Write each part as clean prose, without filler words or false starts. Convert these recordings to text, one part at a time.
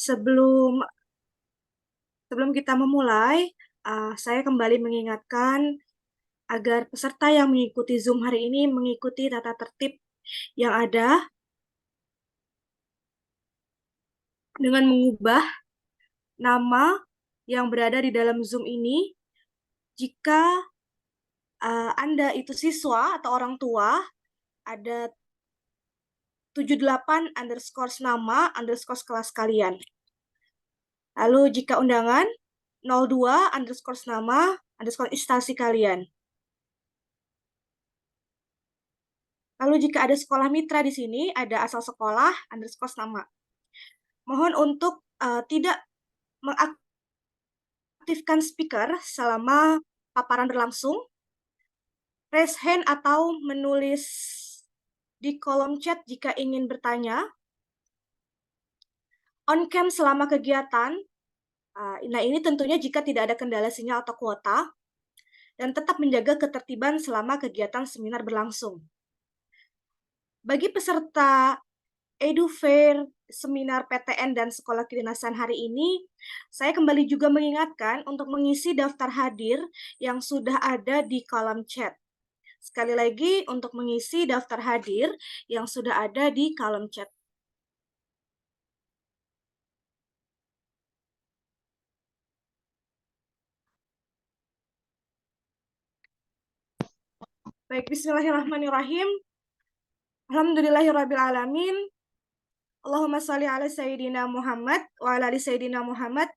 Sebelum sebelum kita memulai, saya kembali mengingatkan agar peserta yang mengikuti Zoom hari ini mengikuti tata tertib yang ada dengan mengubah nama yang berada di dalam Zoom ini. Jika Anda itu siswa atau orang tua, ada 78 underscore nama underscore kelas kalian. Lalu jika undangan 02 underscore nama underscore instansi kalian. Lalu jika ada sekolah mitra di sini, ada asal sekolah underscore nama. Mohon untuk tidak mengaktifkan speaker selama paparan berlangsung. Raise hand atau menulis di kolom chat jika ingin bertanya. On cam selama kegiatan. Nah, ini tentunya jika tidak ada kendala sinyal atau kuota. Dan tetap menjaga ketertiban selama kegiatan seminar berlangsung. Bagi peserta EduFair, seminar PTN dan sekolah kedinasan hari ini, saya kembali juga mengingatkan untuk mengisi daftar hadir yang sudah ada di kolom chat. Sekali lagi, untuk mengisi daftar hadir yang sudah ada di kolom chat. Baik, bismillahirrahmanirrahim. Alhamdulillahirrabbilalamin. Allahumma sholli ala Sayyidina Muhammad wa ala ali Sayyidina Muhammad.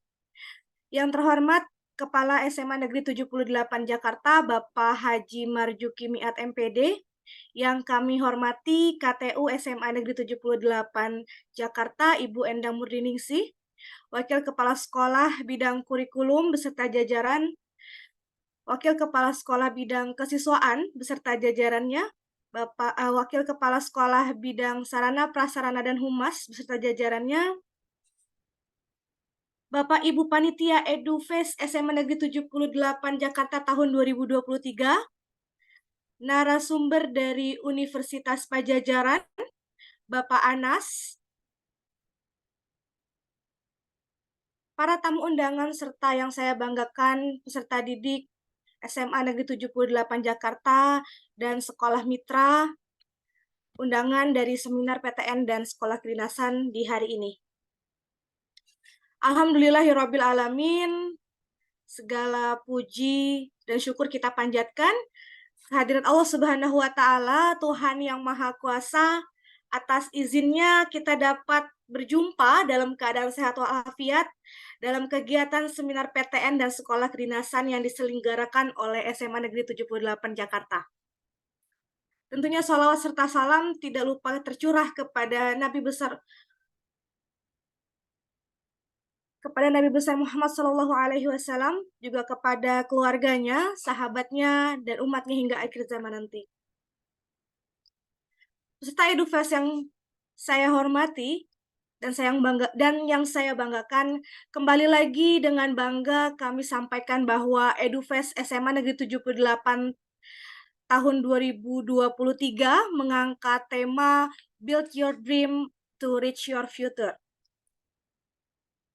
Yang terhormat Kepala SMA Negeri 78 Jakarta, Bapak Haji Marjuki Miat MPD. Yang kami hormati KTU SMA Negeri 78 Jakarta, Ibu Endang Murdiningsih. Wakil Kepala Sekolah Bidang Kurikulum beserta jajaran, Wakil Kepala Sekolah Bidang Kesiswaan beserta jajarannya, Wakil Kepala Sekolah Bidang Sarana Prasarana dan Humas beserta jajarannya, Bapak Ibu Panitia EduFest SMA Negeri 78 Jakarta tahun 2023, narasumber dari Universitas Pajajaran, Bapak Anas, para tamu undangan serta yang saya banggakan peserta didik SMA Negeri 78 Jakarta dan sekolah mitra, undangan dari seminar PTN dan sekolah kedinasan di hari ini. Alhamdulillahirrabbilalamin, segala puji dan syukur kita panjatkan kehadirat Allah Subhanahu wa Ta'ala, Tuhan yang Maha Kuasa. Atas izinnya kita dapat berjumpa dalam keadaan sehat walafiat dalam kegiatan seminar PTN dan sekolah kedinasan yang diselenggarakan oleh SMA Negeri 78 Jakarta. Tentunya salawat serta salam tidak lupa tercurah kepada Nabi besar Muhammad SAW, juga kepada keluarganya, sahabatnya, dan umatnya hingga akhir zaman nanti. Peserta EduFest yang saya hormati dan yang saya banggakan, kembali lagi dengan bangga kami sampaikan bahwa EduFest SMA Negeri 78 tahun 2023 mengangkat tema Build Your Dream to Reach Your Future.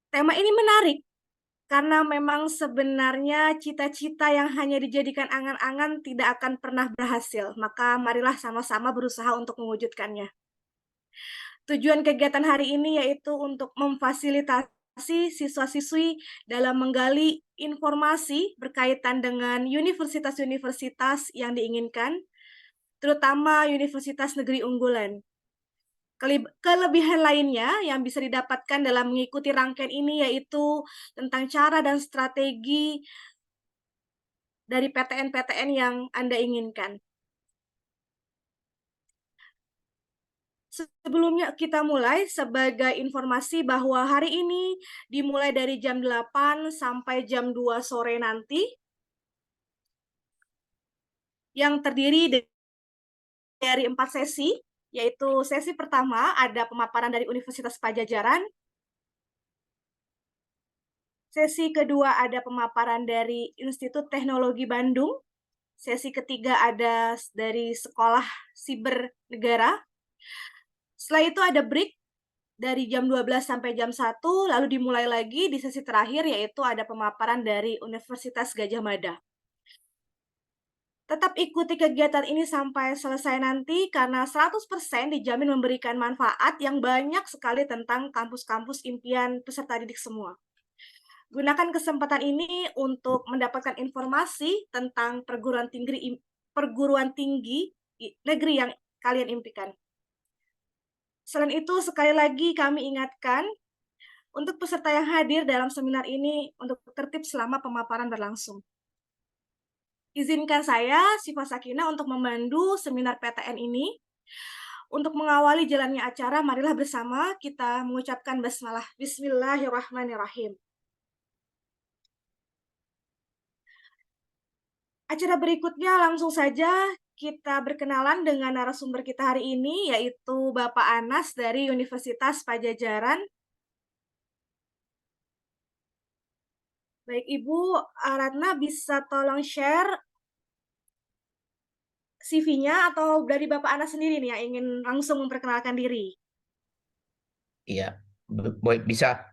Tema ini menarik karena memang sebenarnya cita-cita yang hanya dijadikan angan-angan tidak akan pernah berhasil. Maka marilah sama-sama berusaha untuk mewujudkannya. Tujuan kegiatan hari ini yaitu untuk memfasilitasi siswa-siswi dalam menggali informasi berkaitan dengan universitas-universitas yang diinginkan, terutama universitas negeri unggulan. Kelebihan lainnya yang bisa didapatkan dalam mengikuti rangkaian ini yaitu tentang cara dan strategi dari PTN-PTN yang Anda inginkan. Sebelumnya kita mulai, sebagai informasi bahwa hari ini dimulai dari jam 8 sampai jam 2 sore nanti, yang terdiri dari 4 sesi, yaitu sesi pertama ada pemaparan dari Universitas Pajajaran, sesi kedua ada pemaparan dari Institut Teknologi Bandung, sesi ketiga ada dari Sekolah Siber Negara, setelah itu ada break dari jam 12 sampai jam 1, lalu dimulai lagi di sesi terakhir, yaitu ada pemaparan dari Universitas Gadjah Mada. Tetap ikuti kegiatan ini sampai selesai nanti karena 100% dijamin memberikan manfaat yang banyak sekali tentang kampus-kampus impian peserta didik semua. Gunakan kesempatan ini untuk mendapatkan informasi tentang perguruan tinggi negeri yang kalian impikan. Selain itu, sekali lagi kami ingatkan untuk peserta yang hadir dalam seminar ini untuk tertib selama pemaparan berlangsung. Izinkan saya, Syifa Sakinah, untuk memandu seminar PTN ini. Untuk mengawali jalannya acara, marilah bersama kita mengucapkan basmalah. Bismillahirrahmanirrahim. Acara berikutnya langsung saja kita berkenalan dengan narasumber kita hari ini, yaitu Bapak Anas dari Universitas Pajajaran. Baik, Ibu Ratna, bisa tolong share CV-nya atau dari Bapak Anas sendiri nih yang ingin langsung memperkenalkan diri? Iya, bisa.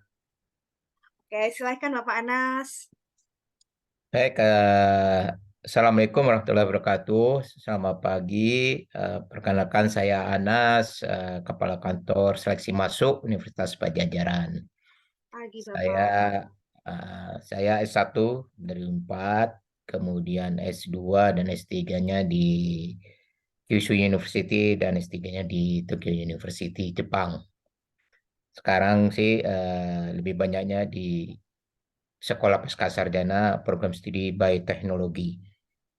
Oke, silakan Bapak Anas. Baik, Assalamualaikum warahmatullahi wabarakatuh. Selamat pagi. Perkenalkan saya Anas, Kepala Kantor Seleksi Masuk Universitas Pajajaran. Pagi, Saya Bapak. saya S1 dari Unpad, kemudian S2 dan S3-nya di Kyushu University dan S3-nya di Tokyo University, Jepang. Sekarang sih lebih banyaknya di Sekolah Pasca Sarjana Program Studi Bioteknologi.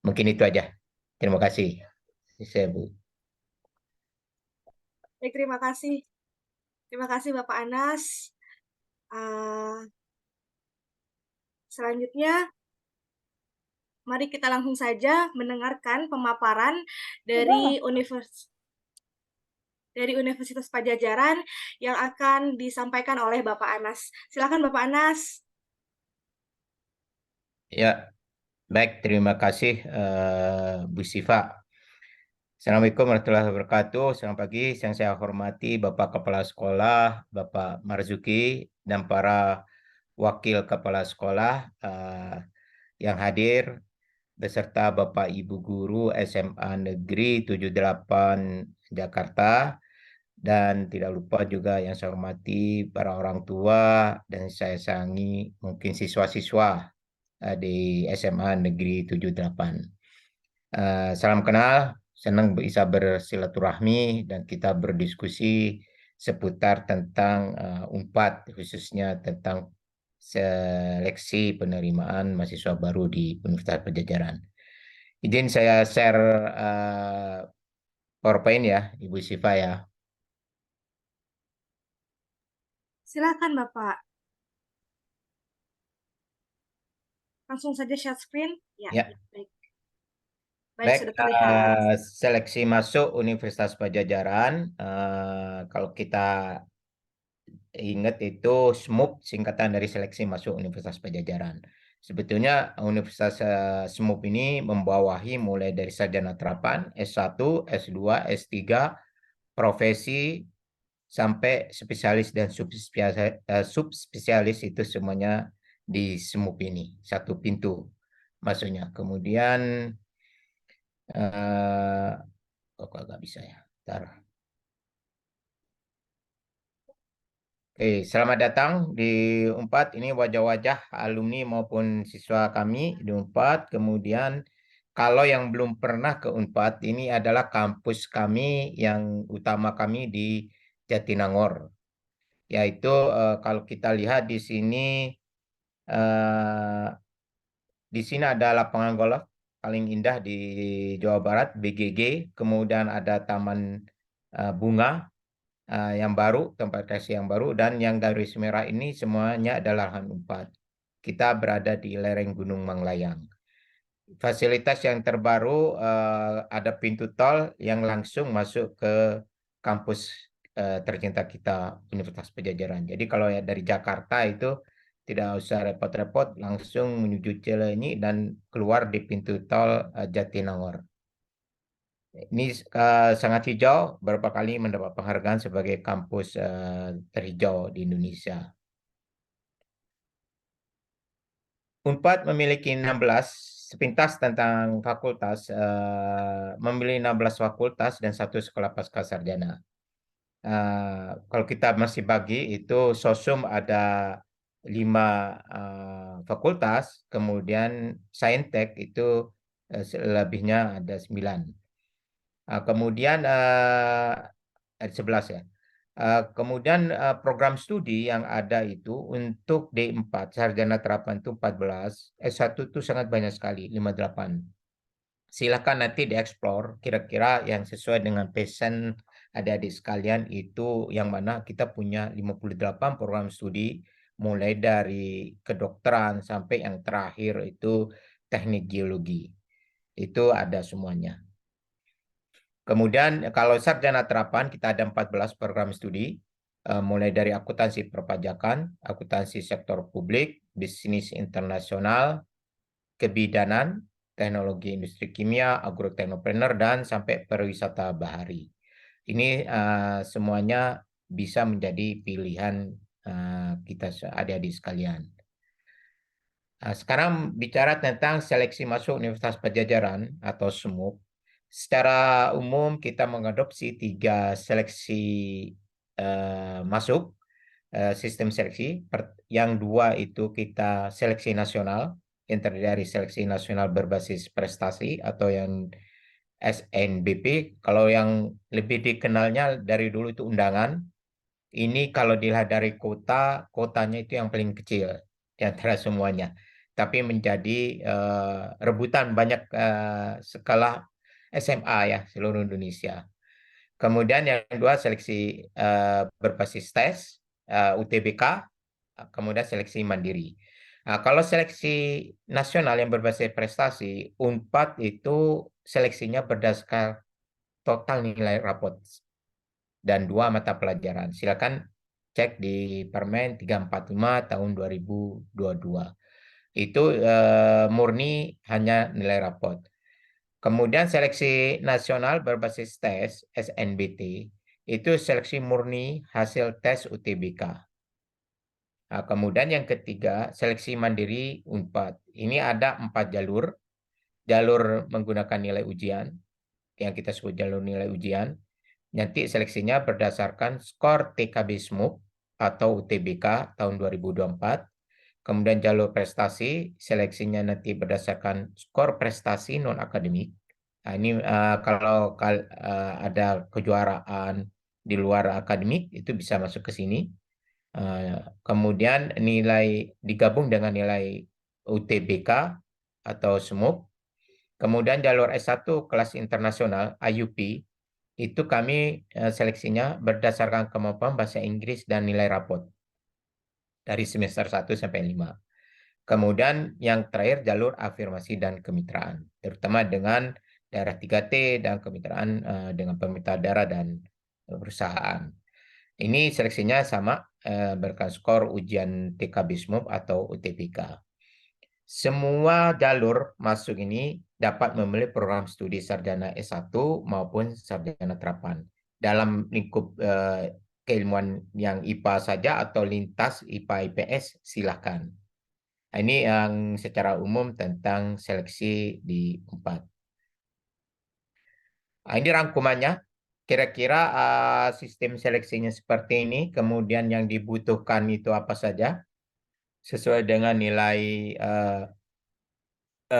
Mungkin itu aja. Terima kasih. Saya Bu. Baik, terima kasih. Terima kasih Bapak Anas. Uh, Selanjutnya, mari kita langsung saja mendengarkan pemaparan dari Universitas Pajajaran yang akan disampaikan oleh Bapak Anas. Silakan Bapak Anas. Ya, baik. Terima kasih Bu Siva. Assalamualaikum warahmatullahi wabarakatuh. Selamat pagi. Yang saya hormati Bapak Kepala Sekolah, Bapak Marzuki, dan para wakil Kepala Sekolah yang hadir, beserta Bapak Ibu Guru SMA Negeri 78 Jakarta, dan tidak lupa juga yang saya hormati para orang tua dan saya sayangi mungkin siswa-siswa di SMA Negeri 78. Salam kenal, senang bisa bersilaturahmi dan kita berdiskusi seputar tentang Unpad, khususnya tentang seleksi penerimaan mahasiswa baru di Universitas Pajajaran. Izin saya share PowerPoint ya, Ibu Siva ya. Silakan Bapak. Langsung saja share screen. Ya, Ya. baik. Baik, Baik, sudah terlihat. seleksi masuk Universitas Pajajaran, kalau kita ingat itu SMUP, singkatan dari seleksi masuk Universitas Pajajaran. Sebetulnya Universitas SMUP ini membawahi mulai dari sarjana terapan, S1, S2, S3, profesi, sampai spesialis dan subspesialis itu semuanya di SMUP ini, satu pintu masuknya. Kemudian kok agak bisa ya. Ntar. Oke, selamat datang di Unpad. Ini wajah-wajah alumni maupun siswa kami di Unpad. Kemudian kalau yang belum pernah ke Unpad, ini adalah kampus kami yang utama kami di Jatinangor. Yaitu kalau kita lihat eh, di sini ada lapangan golf paling indah di Jawa Barat, BGG. Kemudian ada taman bunga yang baru, tempat kasih yang baru, dan yang garis merah ini semuanya adalah lahan Unpad. Kita berada di lereng Gunung Manglayang. Fasilitas yang terbaru ada pintu tol yang langsung masuk ke kampus tercinta kita Universitas Pajajaran. Jadi kalau ya dari Jakarta itu tidak usah repot-repot, langsung menuju Cileunyi dan keluar di pintu tol Jatinangor. Ini sangat hijau, beberapa kali mendapat penghargaan sebagai kampus terhijau di Indonesia. Unpad memiliki 16 sepintas tentang fakultas, memiliki 16 fakultas dan satu sekolah pasca sarjana. Kalau kita masih bagi itu sosum ada 5 fakultas, kemudian saintek itu selebihnya ada 9. Kemudian ada 11 ya. Kemudian program studi yang ada itu untuk D4 sarjana terapan itu 14, S1 itu sangat banyak sekali 58. Silakan nanti dieksplor kira-kira yang sesuai dengan passion adik-adik sekalian itu yang mana kita punya 58 program studi mulai dari kedokteran sampai yang terakhir itu teknik geologi. Itu ada semuanya. Kemudian kalau sarjana terapan kita ada 14 program studi mulai dari akuntansi perpajakan, akuntansi sektor publik, bisnis internasional, kebidanan, teknologi industri kimia, agroteknopreneur, dan sampai pariwisata bahari. Ini semuanya bisa menjadi pilihan kita adik-adik sekalian. Sekarang bicara tentang seleksi masuk Universitas Pajajaran atau SMUP. Secara umum kita mengadopsi 3 seleksi masuk sistem seleksi. Yang 2 itu kita seleksi nasional yang terdiri dari seleksi nasional berbasis prestasi atau yang SNBP. Kalau yang lebih dikenalnya dari dulu itu undangan. Ini kalau dilihat dari kotanya itu yang paling kecil di antara semuanya. Tapi menjadi rebutan banyak sekolah SMA ya seluruh Indonesia. Kemudian yang kedua seleksi berbasis tes UTBK, kemudian seleksi mandiri. Kalau seleksi nasional yang berbasis prestasi, Unpad itu seleksinya berdasarkan total nilai rapot dan 2 mata pelajaran. Silakan cek di Permen 345 tahun 2022. Itu murni hanya nilai rapot. Kemudian seleksi nasional berbasis tes SNBT itu seleksi murni hasil tes UTBK. Kemudian yang ketiga seleksi mandiri Unpad. Ini ada 4 jalur. Jalur menggunakan nilai ujian yang kita sebut jalur nilai ujian. Nanti seleksinya berdasarkan skor TKB SMUP atau UTBK tahun 2024. Kemudian jalur prestasi, seleksinya nanti berdasarkan skor prestasi non-akademik. Ini kalau ada kejuaraan di luar akademik, itu bisa masuk ke sini. Kemudian nilai digabung dengan nilai UTBK atau SMUP. Kemudian jalur S1 kelas internasional, IUP, itu kami seleksinya berdasarkan kemampuan bahasa Inggris dan nilai rapot dari semester 1 sampai 5. Kemudian yang terakhir jalur afirmasi dan kemitraan, terutama dengan daerah 3T dan kemitraan dengan pemerintah daerah dan perusahaan. Ini seleksinya sama berdasarkan skor ujian TKB SMUP atau UTBK. Semua jalur masuk ini dapat memilih program studi sarjana S1 maupun sarjana terapan. Dalam lingkup keilmuan yang IPA saja atau lintas IPA IPS silakan. Ini yang secara umum tentang seleksi di Unpad. Ini rangkumannya. Kira-kira sistem seleksinya seperti ini. Kemudian yang dibutuhkan itu apa saja? Sesuai dengan nilai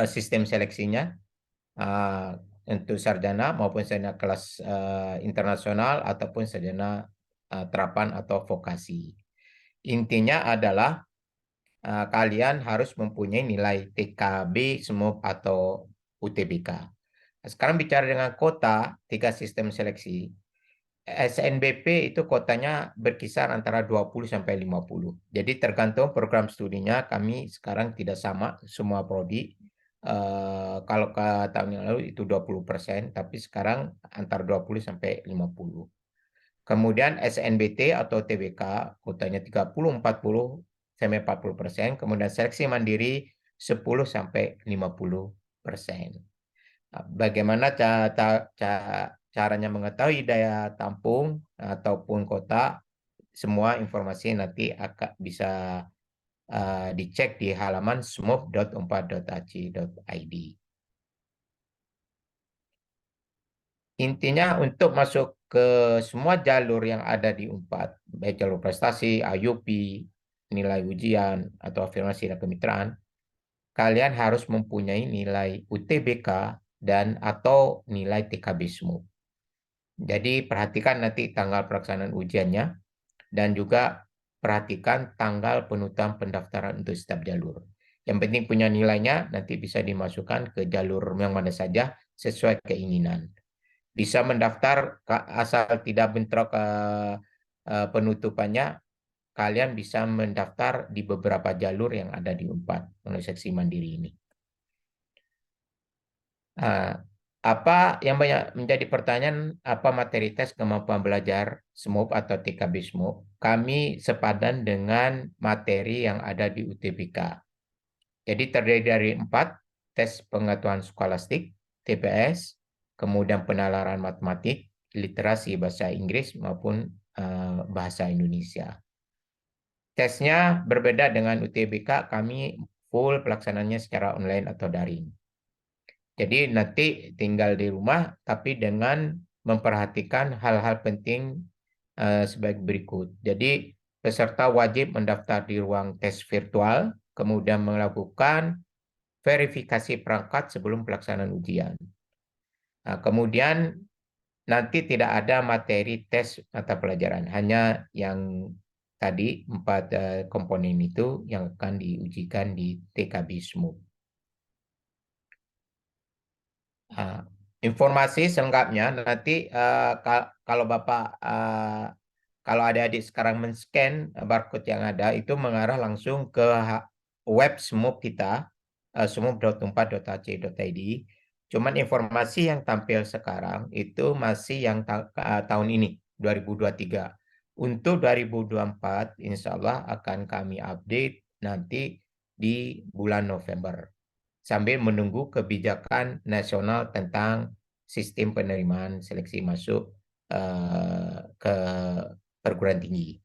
sistem seleksinya. Untuk sarjana maupun sarjana kelas internasional ataupun sarjana terapan atau vokasi. Intinya adalah kalian harus mempunyai nilai TKB, SMUP, atau UTBK. Sekarang bicara dengan kota, 3 sistem seleksi. SNBP itu kotanya berkisar antara 20 sampai 50. Jadi tergantung program studinya, kami sekarang tidak sama semua prodi. Kalau ke tahun yang lalu itu 20%, tapi sekarang antara 20 sampai 50. Kemudian SNBT atau TBK kotanya 30, 40 sampai 40%. Kemudian seleksi mandiri 10 sampai 50%. Bagaimana caranya mengetahui daya tampung ataupun kota, semua informasi nanti akan bisa dicek di halaman smooth.unpad.ac.id. Intinya untuk masuk ke semua jalur yang ada di UNPAD, baik jalur prestasi, IUP, nilai ujian, atau afirmasi dan kemitraan, kalian harus mempunyai nilai UTBK dan atau nilai TKB SMU. Jadi perhatikan nanti tanggal pelaksanaan ujiannya dan juga perhatikan tanggal penutupan pendaftaran untuk setiap jalur. Yang penting punya nilainya nanti bisa dimasukkan ke jalur yang mana saja sesuai keinginan. Bisa mendaftar asal tidak bentrok penutupannya, kalian bisa mendaftar di beberapa jalur yang ada di UNPAD melalui seksi mandiri ini. Apa yang banyak menjadi pertanyaan, apa materi tes kemampuan belajar SMUP atau TKB SMUP? Kami sepadan dengan materi yang ada di UTBK. Jadi terdiri dari 4, tes pengetahuan skolastik, TPS, kemudian penalaran matematik, literasi bahasa Inggris maupun bahasa Indonesia. Tesnya berbeda dengan UTBK, kami full pelaksananya secara online atau daring. Jadi nanti tinggal di rumah, tapi dengan memperhatikan hal-hal penting sebagai berikut. Jadi peserta wajib mendaftar di ruang tes virtual, kemudian melakukan verifikasi perangkat sebelum pelaksanaan ujian. Nah, kemudian nanti tidak ada materi tes mata pelajaran, hanya yang tadi 4 komponen itu yang akan diujikan di TKB SMU. Informasi selengkapnya nanti kalau Bapak kalau adik-adik sekarang men-scan barcode yang ada itu mengarah langsung ke web SMUP kita smup.unpad.ac.id. Cuman informasi yang tampil sekarang itu masih yang tahun ini 2023. Untuk 2024 insya Allah akan kami update nanti di bulan November sambil menunggu kebijakan nasional tentang sistem penerimaan seleksi masuk ke perguruan tinggi.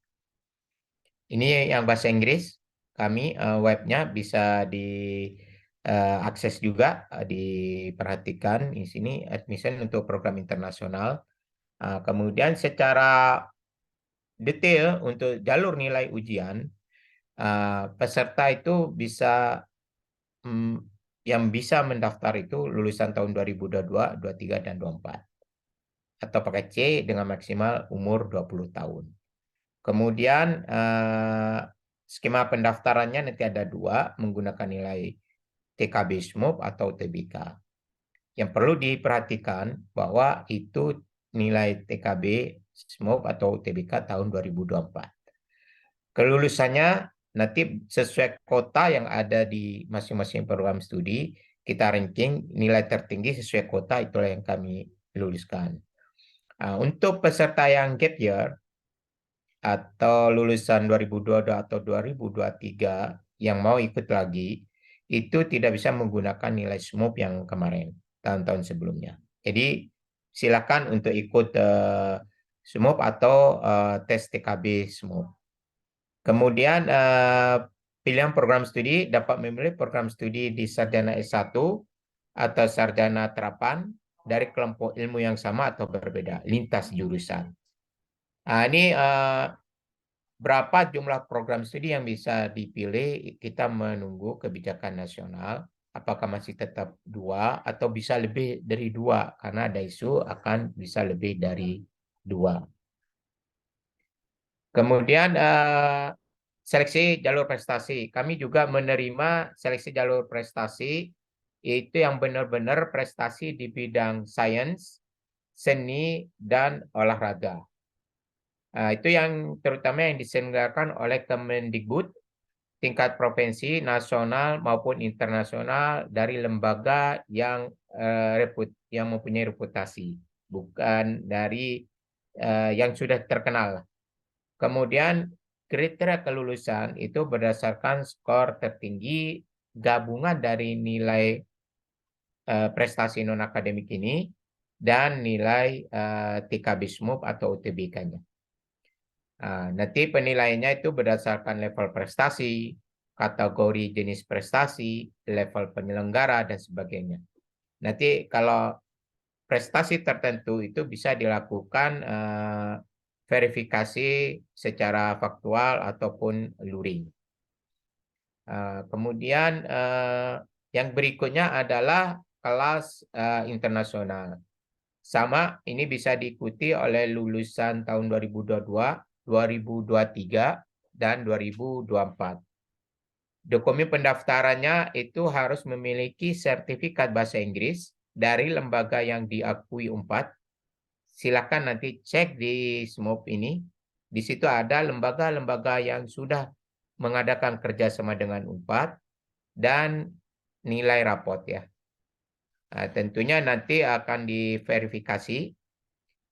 Ini yang bahasa Inggris. Kami webnya bisa diakses juga, diperhatikan di sini admission untuk program internasional. Kemudian secara detail untuk jalur nilai ujian, peserta itu bisa yang bisa mendaftar itu lulusan tahun 2022, 23, dan 24. Atau pakai C dengan maksimal umur 20 tahun. Kemudian skema pendaftarannya nanti ada 2 menggunakan nilai TKB SMUP atau TBK. Yang perlu diperhatikan bahwa itu nilai TKB SMUP atau TBK tahun 2024. Kelulusannya nanti sesuai kota yang ada di masing-masing program studi, kita ranking nilai tertinggi sesuai kota, itulah yang kami luluskan. Untuk peserta yang gap year atau lulusan 2022 atau 2023 yang mau ikut lagi, itu tidak bisa menggunakan nilai SMUP yang kemarin, tahun-tahun sebelumnya. Jadi silakan untuk ikut SMUP atau tes TKB SMUP. Kemudian pilihan program studi dapat memilih program studi di sarjana S1 atau sarjana terapan dari kelompok ilmu yang sama atau berbeda, lintas jurusan. Ini berapa jumlah program studi yang bisa dipilih, kita menunggu kebijakan nasional, apakah masih tetap 2 atau bisa lebih dari 2, karena ada isu akan bisa lebih dari 2. Kemudian seleksi jalur prestasi. Kami juga menerima seleksi jalur prestasi itu yang benar-benar prestasi di bidang sains, seni, dan olahraga. Itu yang terutama yang diselenggarakan oleh Kemendikbud tingkat provinsi, nasional maupun internasional dari lembaga yang yang mempunyai reputasi, bukan dari yang sudah terkenal. Kemudian kriteria kelulusan itu berdasarkan skor tertinggi gabungan dari nilai prestasi non-akademik ini dan nilai TKB SMUP atau UTBK-nya. Nanti penilaiannya itu berdasarkan level prestasi, kategori jenis prestasi, level penyelenggara, dan sebagainya. Nanti kalau prestasi tertentu itu bisa dilakukan verifikasi secara faktual ataupun luring. Kemudian yang berikutnya adalah kelas internasional. Sama, ini bisa diikuti oleh lulusan tahun 2022, 2023, dan 2024. Dokumen pendaftarannya itu harus memiliki sertifikat bahasa Inggris dari lembaga yang diakui UNPAD. Silakan nanti cek di SMUP ini. Di situ ada lembaga-lembaga yang sudah mengadakan kerjasama dengan UNPAD dan nilai rapot ya. Tentunya nanti akan diverifikasi.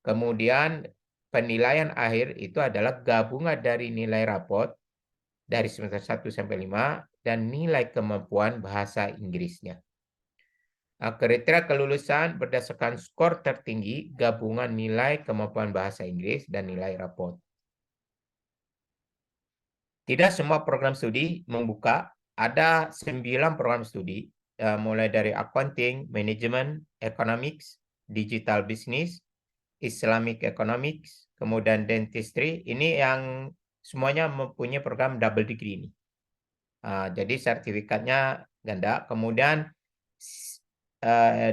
Kemudian penilaian akhir itu adalah gabungan dari nilai rapot dari semester 1 sampai 5 dan nilai kemampuan bahasa Inggrisnya. Kriteria kelulusan berdasarkan skor tertinggi gabungan nilai kemampuan bahasa Inggris dan nilai rapot. Tidak semua program studi membuka, ada 9 program studi, mulai dari accounting, management, economics, digital business, Islamic economics, kemudian dentistry. Ini yang semuanya mempunyai program double degree ini. Jadi sertifikatnya ganda. Kemudian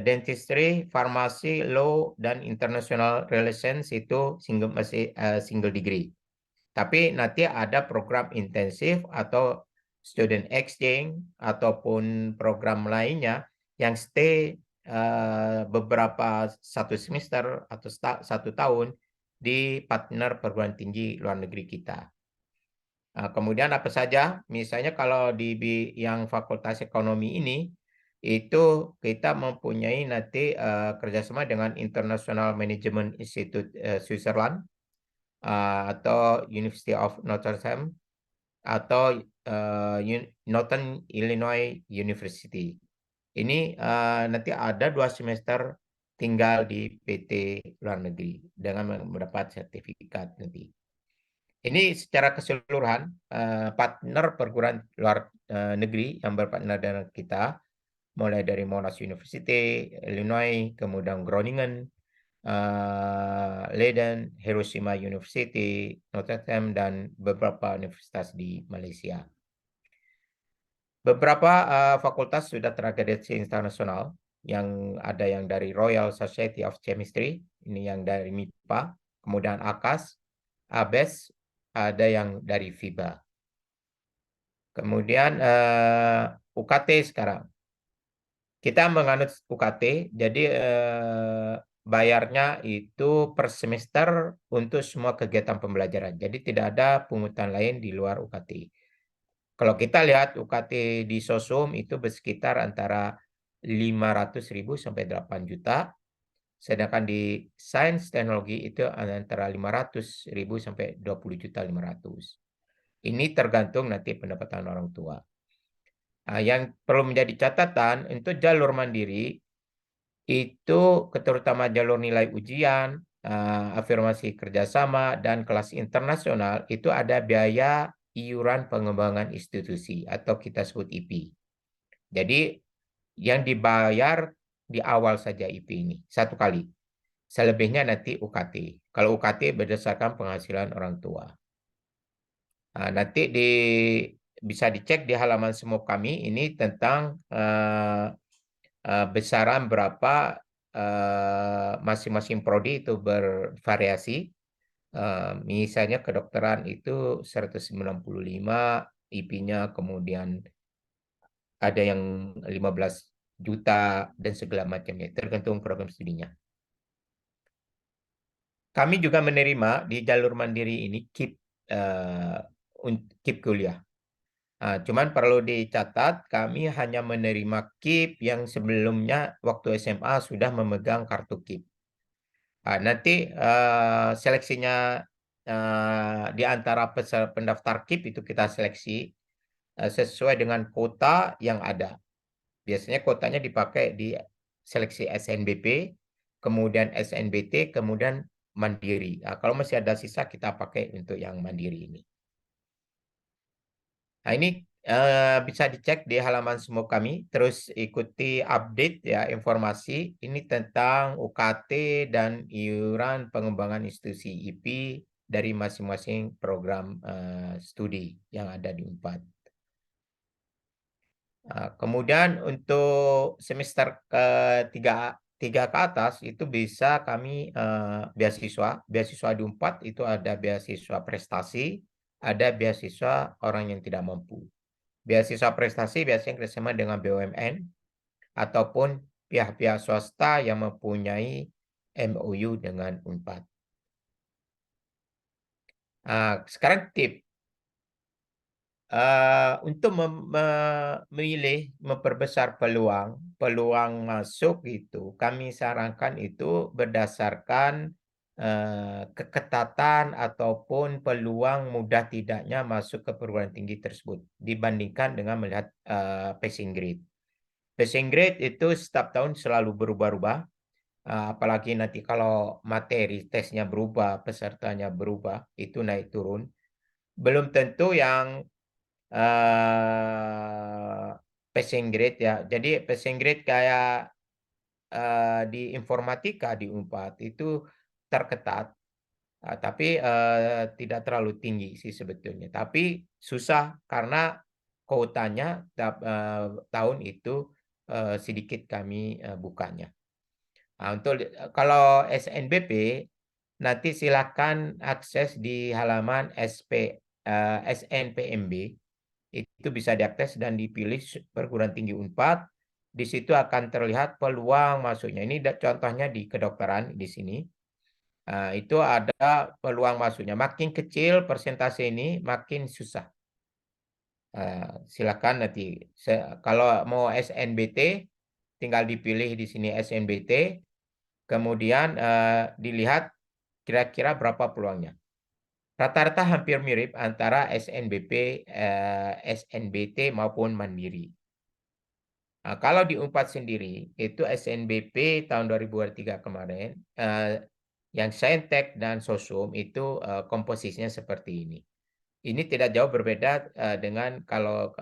dentistry, farmasi, law, dan international relations itu single degree. Tapi nanti ada program intensif atau student exchange ataupun program lainnya yang stay beberapa satu semester atau 1 tahun di partner perguruan tinggi luar negeri kita. Kemudian apa saja? Misalnya kalau di yang Fakultas Ekonomi ini itu kita mempunyai nanti kerjasama dengan International Management Institute Switzerland atau University of Notre Dame atau Northern Illinois University. Ini nanti ada 2 semester tinggal di PT luar negeri dengan mendapat sertifikat nanti. Ini secara keseluruhan partner perguruan luar negeri yang berpartner dengan kita, mulai dari Monash University, Illinois, kemudian Groningen, Leiden, Hiroshima University, Notre Dame, dan beberapa universitas di Malaysia. Beberapa fakultas sudah terakreditasi internasional, yang ada yang dari Royal Society of Chemistry, ini yang dari MIPA, kemudian AKAS, ABES, ada yang dari FIBA. Kemudian UKT sekarang. Kita menganut UKT, jadi bayarnya itu per semester untuk semua kegiatan pembelajaran. Jadi tidak ada pungutan lain di luar UKT. Kalau kita lihat UKT di Sosum itu bersekitar antara 500.000 sampai 8 juta. Sedangkan di sains teknologi itu antara 500.000 sampai 20.500.000. Ini tergantung nanti pendapatan orang tua. Yang perlu menjadi catatan untuk jalur mandiri itu terutama jalur nilai ujian, afirmasi kerjasama, dan kelas internasional itu ada biaya iuran pengembangan institusi atau kita sebut IP. Jadi yang dibayar di awal saja IP ini 1 kali. Selebihnya nanti UKT. Kalau UKT berdasarkan penghasilan orang tua. Nanti bisa dicek di halaman SMUP kami ini tentang besaran berapa masing-masing prodi itu bervariasi. Misalnya kedokteran itu 195 IP-nya, kemudian ada yang 15 juta dan segala macamnya, tergantung program studinya. Kami juga menerima di jalur mandiri ini KIP kuliah. Cuman perlu dicatat, kami hanya menerima KIP yang sebelumnya waktu SMA sudah memegang kartu KIP. Nanti seleksinya di antara pendaftar KIP itu kita seleksi sesuai dengan kota yang ada. Biasanya kotanya dipakai di seleksi SNBP, kemudian SNBT, kemudian mandiri. Nah, kalau masih ada sisa kita pakai untuk yang mandiri ini. Nah, ini bisa dicek di halaman semua kami. Terus ikuti update ya informasi ini tentang UKT dan iuran pengembangan institusi IP dari masing-masing program studi yang ada di Unpad. Kemudian untuk semester tiga ke atas itu bisa kami beasiswa di Unpad itu ada beasiswa prestasi, ada beasiswa orang yang tidak mampu. Beasiswa prestasi biasanya kerjasama dengan BUMN ataupun pihak-pihak swasta yang mempunyai MOU dengan Unpad. Sekarang tip untuk memilih memperbesar peluang masuk itu kami sarankan itu berdasarkan keketatan ataupun peluang mudah tidaknya masuk ke perguruan tinggi tersebut dibandingkan dengan melihat passing grade. Passing grade itu setiap tahun selalu berubah-ubah, apalagi nanti kalau materi tesnya berubah, pesertanya berubah, itu naik turun. Belum tentu yang passing grade ya. Jadi passing grade kayak di informatika di Unpad itu terketat, tapi tidak terlalu tinggi sih sebetulnya. Tapi susah karena kuotanya tahun itu sedikit kami bukanya. Nah, untuk kalau SNBP nanti silakan akses di halaman SNPMB. Itu bisa diakses dan dipilih perguruan tinggi Unpad. Di situ akan terlihat peluang masuknya. Ini contohnya di kedokteran di sini. Itu ada peluang masuknya. Makin kecil persentase ini, makin susah. Silakan nanti. Kalau mau SNBT, tinggal dipilih di sini SNBT. Kemudian dilihat kira-kira berapa peluangnya. Rata-rata hampir mirip antara SNBP, SNBT maupun Mandiri. Nah, kalau di Unpad sendiri, itu SNBP tahun 2023 kemarin, yang Saintek dan Sosum itu komposisinya seperti ini. Ini tidak jauh berbeda dengan kalau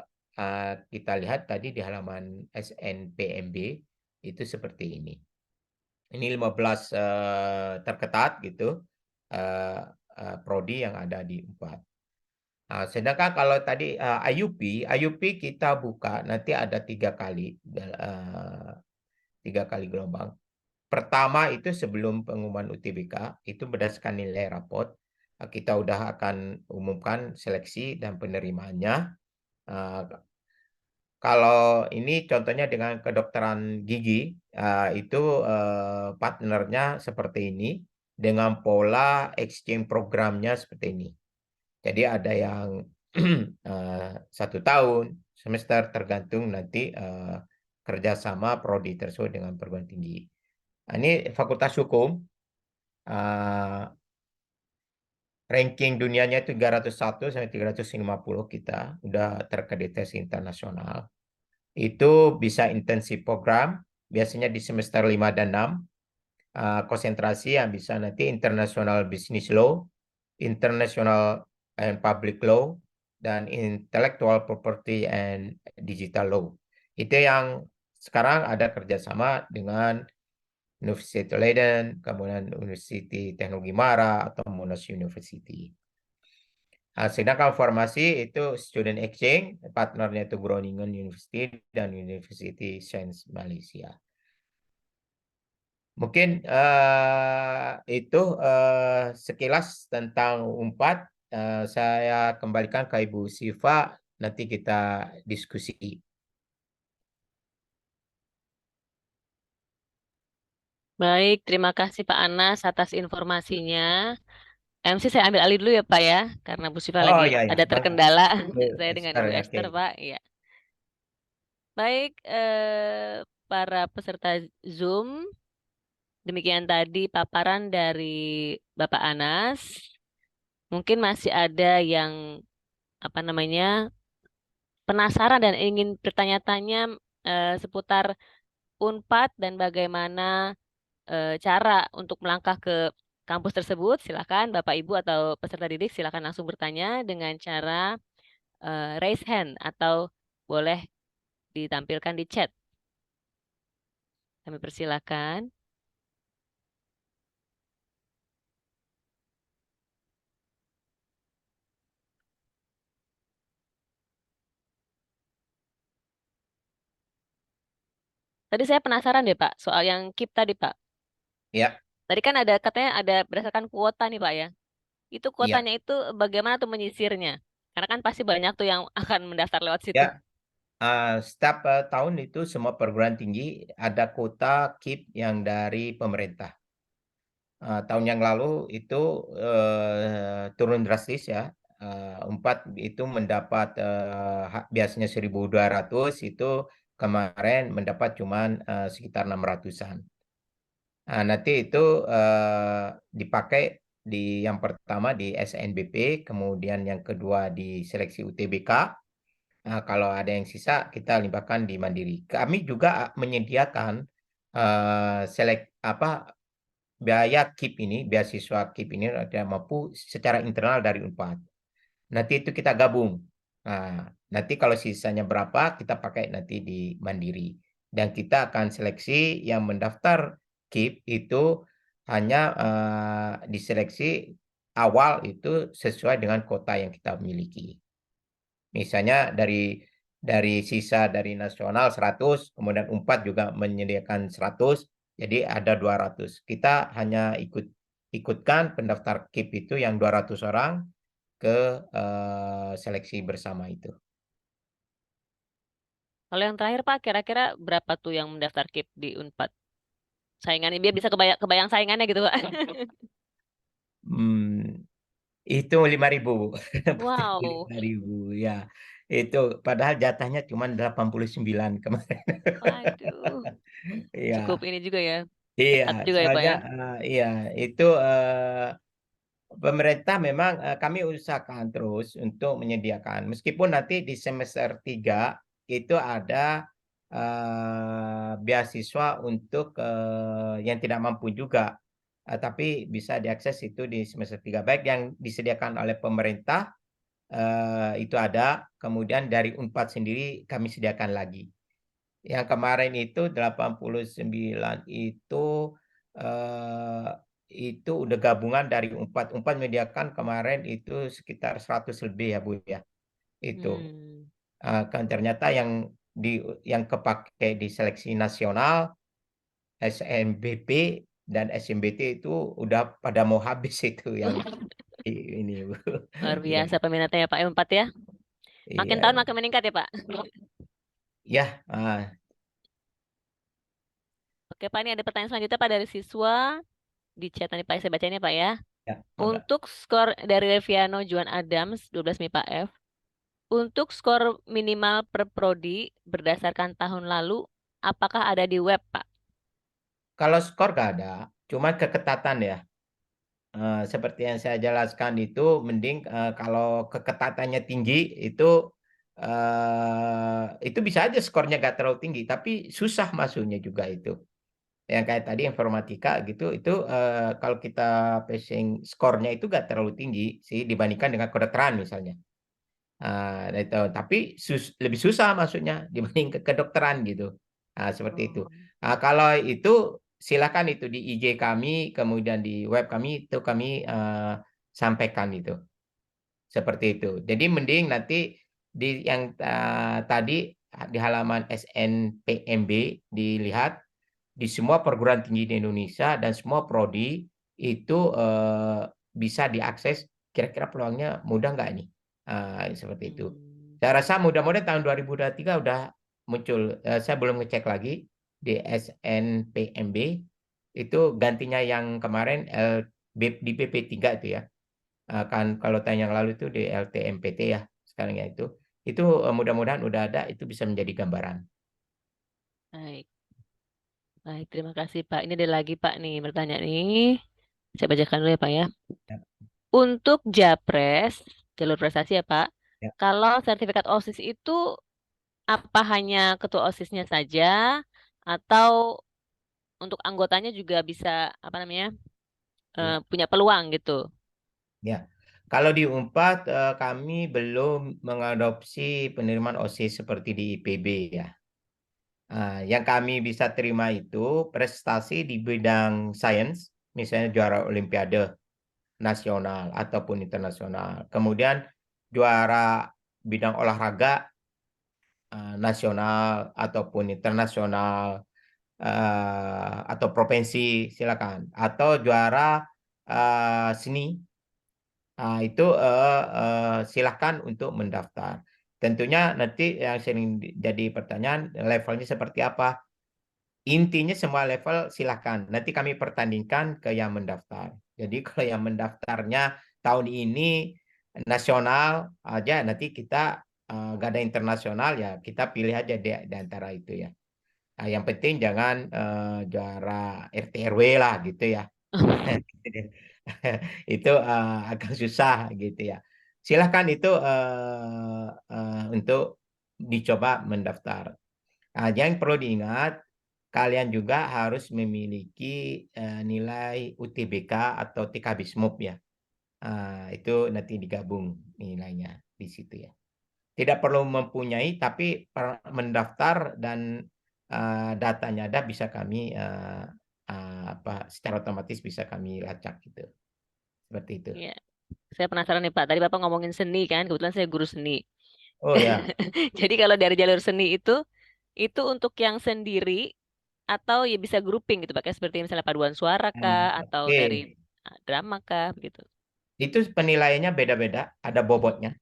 kita lihat tadi di halaman SNPMB, itu seperti ini. Ini 15 terketat gitu, prodi yang ada di Unpad. Sedangkan kalau tadi IUP kita buka nanti ada 3 kali gelombang. Pertama itu sebelum pengumuman UTBK itu berdasarkan nilai rapot kita udah akan umumkan seleksi dan penerimaannya. Kalau ini contohnya dengan kedokteran gigi itu partnernya seperti ini dengan pola exchange programnya seperti ini. Jadi ada yang 1 tahun, semester tergantung nanti kerjasama prodi tersebut dengan perguruan tinggi. Nah, ini Fakultas Hukum, ranking dunianya itu 301 sampai 350 kita, udah terakreditasi internasional. Itu bisa intensif program, biasanya di semester 5 dan 6, konsentrasi yang bisa nanti International Business Law, International and Public Law, dan Intellectual Property and Digital Law. Itu yang sekarang ada kerjasama dengan University Leiden, kemudian University Teknologi Mara, atau Monash University. Sedangkan formasi itu student exchange, partnernya itu Groningen University dan University Science Malaysia. Mungkin itu sekilas tentang Unpad. Saya kembalikan ke Ibu Siva, nanti kita diskusi. Baik, terima kasih Pak Anas atas informasinya. MC saya ambil alih dulu ya Pak ya, karena Bu Siva lagi Ya, ada terkendala. Saya dengan Esther, Ibu ya, Esther oke. Pak. Ya. Baik, para peserta Zoom, demikian tadi paparan dari Bapak Anas. Mungkin masih ada yang apa namanya penasaran dan ingin bertanya-tanya seputar Unpad dan bagaimana cara untuk melangkah ke kampus tersebut, silakan Bapak Ibu atau peserta didik silakan langsung bertanya dengan cara raise hand atau boleh ditampilkan di chat. Kami persilakan. Tadi saya penasaran deh Pak, soal yang KIP tadi Pak. Ya, Tadi kan ada katanya ada berdasarkan kuota nih Pak ya. Itu iya, kuotanya itu bagaimana tuh menyisirnya? Karena kan pasti banyak tuh yang akan mendaftar lewat situ. ya. Setiap tahun itu semua perguruan tinggi ada kuota KIP yang dari pemerintah. Tahun yang lalu itu turun drastis ya. Unpad itu mendapat biasanya 1.200 itu kemarin mendapat cuman sekitar 600-an. Nanti itu dipakai di yang pertama di SNBP, kemudian yang kedua di seleksi UTBK. Kalau ada yang sisa kita limpahkan di Mandiri. Kami juga menyediakan selek apa biaya KIP ini, beasiswa KIP ini ada mampu secara internal dari Unpad. Nanti itu kita gabung. Nanti kalau sisanya berapa kita pakai nanti di Mandiri. Dan kita akan seleksi yang mendaftar KIP itu hanya diseleksi awal itu sesuai dengan kota yang kita miliki. Misalnya dari sisa dari nasional 100, kemudian Unpad juga menyediakan 100, jadi ada 200. Kita hanya ikutkan pendaftar KIP itu yang 200 orang ke seleksi bersama itu. Kalau yang terakhir Pak, kira-kira berapa tuh yang mendaftar KIP di Unpad? Saingannya biar bisa kebayang saingannya gitu Pak. Hmm, itu 5.000. Pasti Wow, 5.000 ya. Itu padahal jatahnya cuma 89 kemarin. waduh, cukup Iya, ini juga ya, iya, ketat juga ya Pak soalnya ya. iya itu pemerintah memang kami usahakan terus untuk menyediakan meskipun nanti di semester 3 itu ada beasiswa untuk yang tidak mampu juga. Tapi bisa diakses itu di semester 3 baik yang disediakan oleh pemerintah itu ada, kemudian dari Unpad sendiri kami sediakan lagi. Yang kemarin itu 89 eh, itu udah gabungan dari Unpad. Unpad menyediakan kemarin itu sekitar 100 lebih ya Bu ya. Itu. Hmm. Kan ternyata yang kepakai di seleksi nasional SNBP dan SMBT itu udah pada mau habis itu yang ini Bu. Luar Iya, biasa peminatnya ya Pak Empat ya. Makin tahun iya. makin meningkat ya Pak. Ya, Oke Pak, ini ada pertanyaan selanjutnya Pak dari siswa di chat tadi Pak saya baca ini Pak ya. ya, mangga. Untuk skor dari Reviano Juan Adams 12 MIPA F, untuk skor minimal per prodi berdasarkan tahun lalu, apakah ada di web Pak? Kalau skor gak ada, cuma keketatan ya. Seperti yang saya jelaskan mending kalau keketatannya tinggi itu bisa aja skornya gak terlalu tinggi, tapi susah masuknya juga itu. Yang kayak tadi informatika gitu, itu kalau kita passing skornya itu gak terlalu tinggi sih dibandingkan dengan kedokteran misalnya. Itu. Tapi lebih susah masuknya dibanding ke kedokteran gitu. Seperti itu. Oh. Kalau itu silakan itu di IG kami, kemudian di web kami itu kami sampaikan itu. Seperti itu. Jadi mending nanti di yang tadi di halaman SNPMB dilihat di semua perguruan tinggi di Indonesia dan semua prodi itu bisa diakses. Kira-kira peluangnya mudah nggak nih? Seperti itu. Hmm. Saya rasa mudah-mudahan tahun 2023 udah muncul. Saya belum ngecek lagi di SNPMB itu gantinya yang kemarin di BP3 itu ya. Kan kalau tahun yang lalu itu di LTMPT ya sekarang ya itu. Itu mudah-mudahan udah ada itu bisa menjadi gambaran. Baik, baik, terima kasih Pak. Ini ada lagi Pak nih bertanya nih. Saya bacakan dulu ya Pak ya. Ya, Untuk Japres, jalur prestasi ya Pak. ya. Kalau sertifikat OSIS itu apa hanya ketua OSISnya saja atau untuk anggotanya juga bisa apa namanya Ya. punya peluang gitu. Ya. Kalau di Unpad kami belum mengadopsi penerimaan OSIS seperti di IPB ya. Yang kami bisa terima itu prestasi di bidang sains, misalnya juara Olimpiade nasional ataupun internasional. Kemudian juara bidang olahraga nasional ataupun internasional atau provinsi silakan. Atau juara seni itu silakan untuk mendaftar. Tentunya nanti yang sering jadi pertanyaan levelnya seperti apa. Intinya semua level silakan. Nanti kami pertandingkan ke yang mendaftar. Jadi kalau yang mendaftarnya tahun ini nasional aja, nanti kita gak ada internasional ya kita pilih aja di antara itu ya. Yang penting jangan juara RT RW lah gitu ya. Itu agak susah gitu ya. Silahkan itu untuk dicoba mendaftar. Yang perlu diingat, kalian juga harus memiliki nilai UTBK atau TK Bismup ya. Itu nanti digabung nilainya di situ ya. Tidak perlu mempunyai, tapi mendaftar dan datanya ada bisa kami apa secara otomatis bisa kami lacak gitu. Seperti itu. Ya, saya penasaran nih Pak. Tadi Bapak ngomongin seni kan, kebetulan saya guru seni. Oh ya. Jadi kalau dari jalur seni itu untuk yang sendiri atau ya bisa grouping gitu pakai seperti misalnya paduan suara kah atau dari Oke. drama kah begitu. Itu penilaiannya beda-beda, ada bobotnya.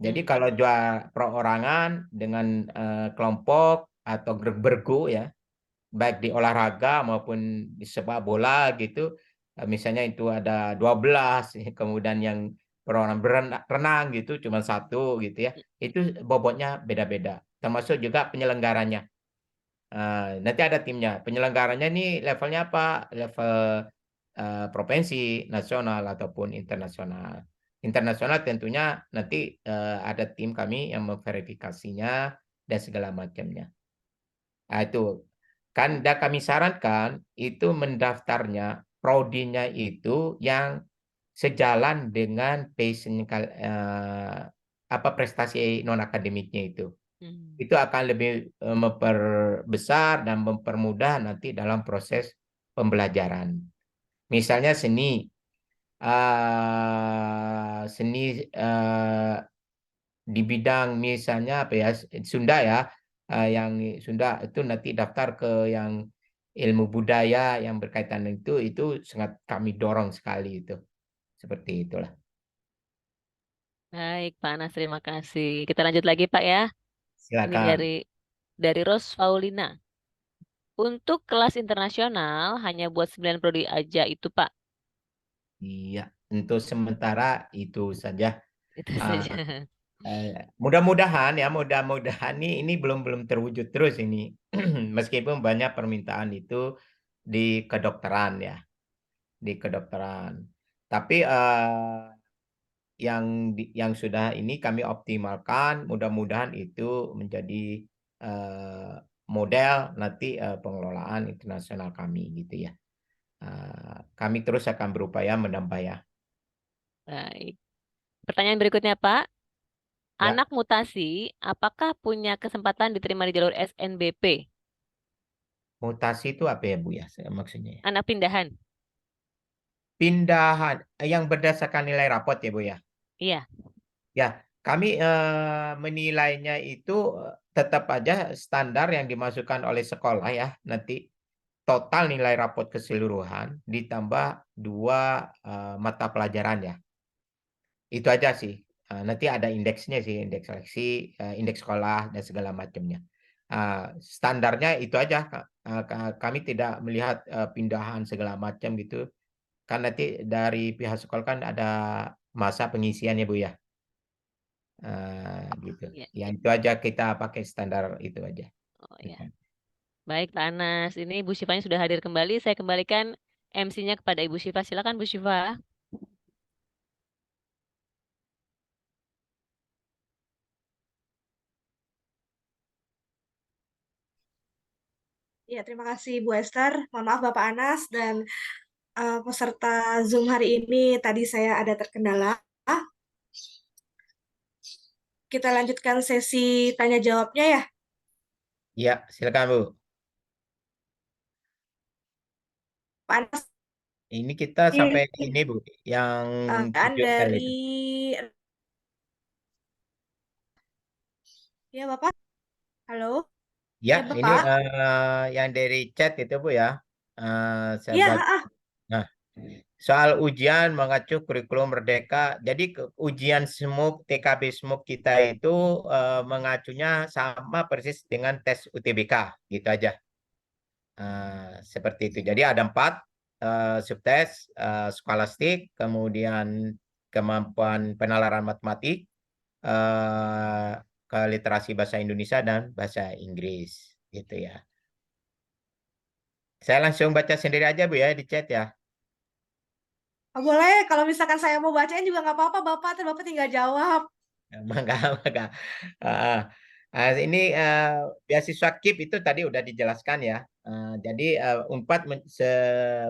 Jadi Hmm. kalau jual perorangan dengan kelompok atau bergu ya, baik di olahraga maupun di sepak bola gitu, misalnya itu ada 12, kemudian yang perorangan berenang gitu cuma satu gitu ya, itu bobotnya beda-beda. Termasuk juga penyelenggaranya. Nanti ada timnya. Penyelenggaranya ini levelnya apa? Level provinsi, nasional ataupun internasional. Internasional tentunya nanti ada tim kami yang memverifikasinya dan segala macamnya. Itu kan kami sarankan itu mendaftarnya prodinya itu yang sejalan dengan passion apa prestasi non akademiknya itu. Hmm. Itu akan lebih memperbesar dan mempermudah nanti dalam proses pembelajaran. Misalnya seni di bidang misalnya apa ya Sunda ya, yang Sunda itu nanti daftar ke yang ilmu budaya yang berkaitan itu sangat kami dorong sekali itu seperti itulah. Baik, Pak Anas, terima kasih. Kita lanjut lagi, Pak ya. Ini Silakan. dari Ros Paulina. Untuk kelas internasional hanya buat 9 prodi aja itu, Pak. Iya, untuk sementara itu saja. Itu Ah, saja. Eh, mudah-mudahan ya, mudah-mudahan ini belum belum terwujud terus ini. Meskipun banyak permintaan itu di kedokteran ya, di kedokteran. Tapi yang sudah ini kami optimalkan, mudah-mudahan itu menjadi eh, model nanti pengelolaan internasional kami gitu ya. Kami terus akan berupaya menambah ya. Baik. Pertanyaan berikutnya, Pak. Ya, Anak mutasi, apakah punya kesempatan diterima di jalur SNBP? mutasi itu apa ya Bu ya maksudnya ya? Anak pindahan. Pindahan yang berdasarkan nilai rapot ya Bu ya. Iya. Ya, kami menilainya itu tetap aja standar yang dimasukkan oleh sekolah ya. Nanti total nilai rapot keseluruhan ditambah dua mata pelajaran ya. Itu aja sih. Nanti ada indeksnya sih, indeks seleksi, indeks sekolah dan segala macamnya. Standarnya itu aja. Kami tidak melihat pindahan segala macam gitu. Kan nanti dari pihak sekolah kan ada masa pengisian ya Bu ya. Gitu. Iya. Ya itu aja kita pakai standar itu aja. Oh ya. Baik, Pak Anas. Ini Bu Syifanya sudah hadir kembali. Saya kembalikan MC-nya kepada Ibu Syifa. Silakan Bu Syifa. Ya, terima kasih Bu Esther. Mohon maaf Bapak Anas dan peserta Zoom hari ini tadi saya ada terkendala. Kita lanjutkan sesi tanya jawabnya ya, Ya, silakan Bu. Pak Anas. Ini kita sampai di ini Bu, yang tutorial Dari itu. ya Bapak. Halo, Ya, ya ini Bapak. yang dari chat itu Bu ya. Saya Iya, baca. Nah, soal ujian mengacu kurikulum Merdeka. Jadi ujian SMUP, TKB SMUP kita itu mengacunya sama persis dengan tes UTBK, gitu aja. Seperti itu. Jadi ada 4 subtes, skolastik, kemudian kemampuan penalaran matematik, ke literasi bahasa Indonesia dan bahasa Inggris, gitu ya. Saya langsung baca sendiri aja Bu ya di chat ya. boleh. Kalau misalkan saya mau bacain juga nggak apa-apa Bapak. Terus Bapak tinggal jawab. Mangga, mangga. Ah, ini beasiswa KIP itu tadi udah dijelaskan ya. Jadi Unpad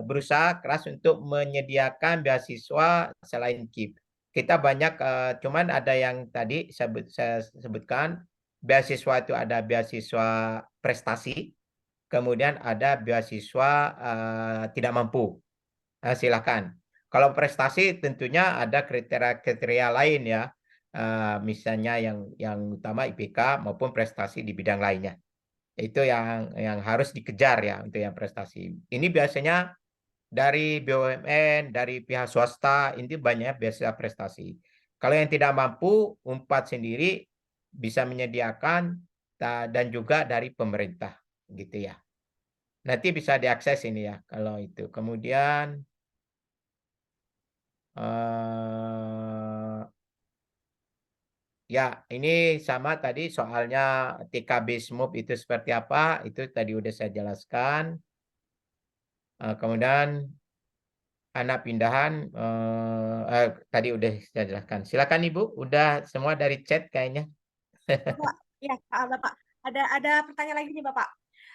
berusaha keras untuk menyediakan beasiswa selain KIP. Kita banyak, cuman ada yang tadi saya sebutkan, beasiswa itu ada beasiswa prestasi, kemudian ada beasiswa tidak mampu. Silakan. Kalau prestasi tentunya ada kriteria-kriteria lain ya. Misalnya yang utama IPK maupun prestasi di bidang lainnya. Itu yang harus dikejar ya untuk yang prestasi. Ini biasanya dari BUMN, dari pihak swasta, ini banyak biasa prestasi. Kalau yang tidak mampu, Unpad sendiri bisa menyediakan dan juga dari pemerintah gitu ya. Nanti bisa diakses ini ya kalau itu. Kemudian eh ya, ini sama tadi soalnya TKB SMUP itu seperti apa, itu tadi udah saya jelaskan. Kemudian anak pindahan, tadi udah saya jelaskan. Silakan Ibu, udah semua dari chat kayaknya. Bapak, ya Bapak. Ada pertanyaan lagi nih Bapak.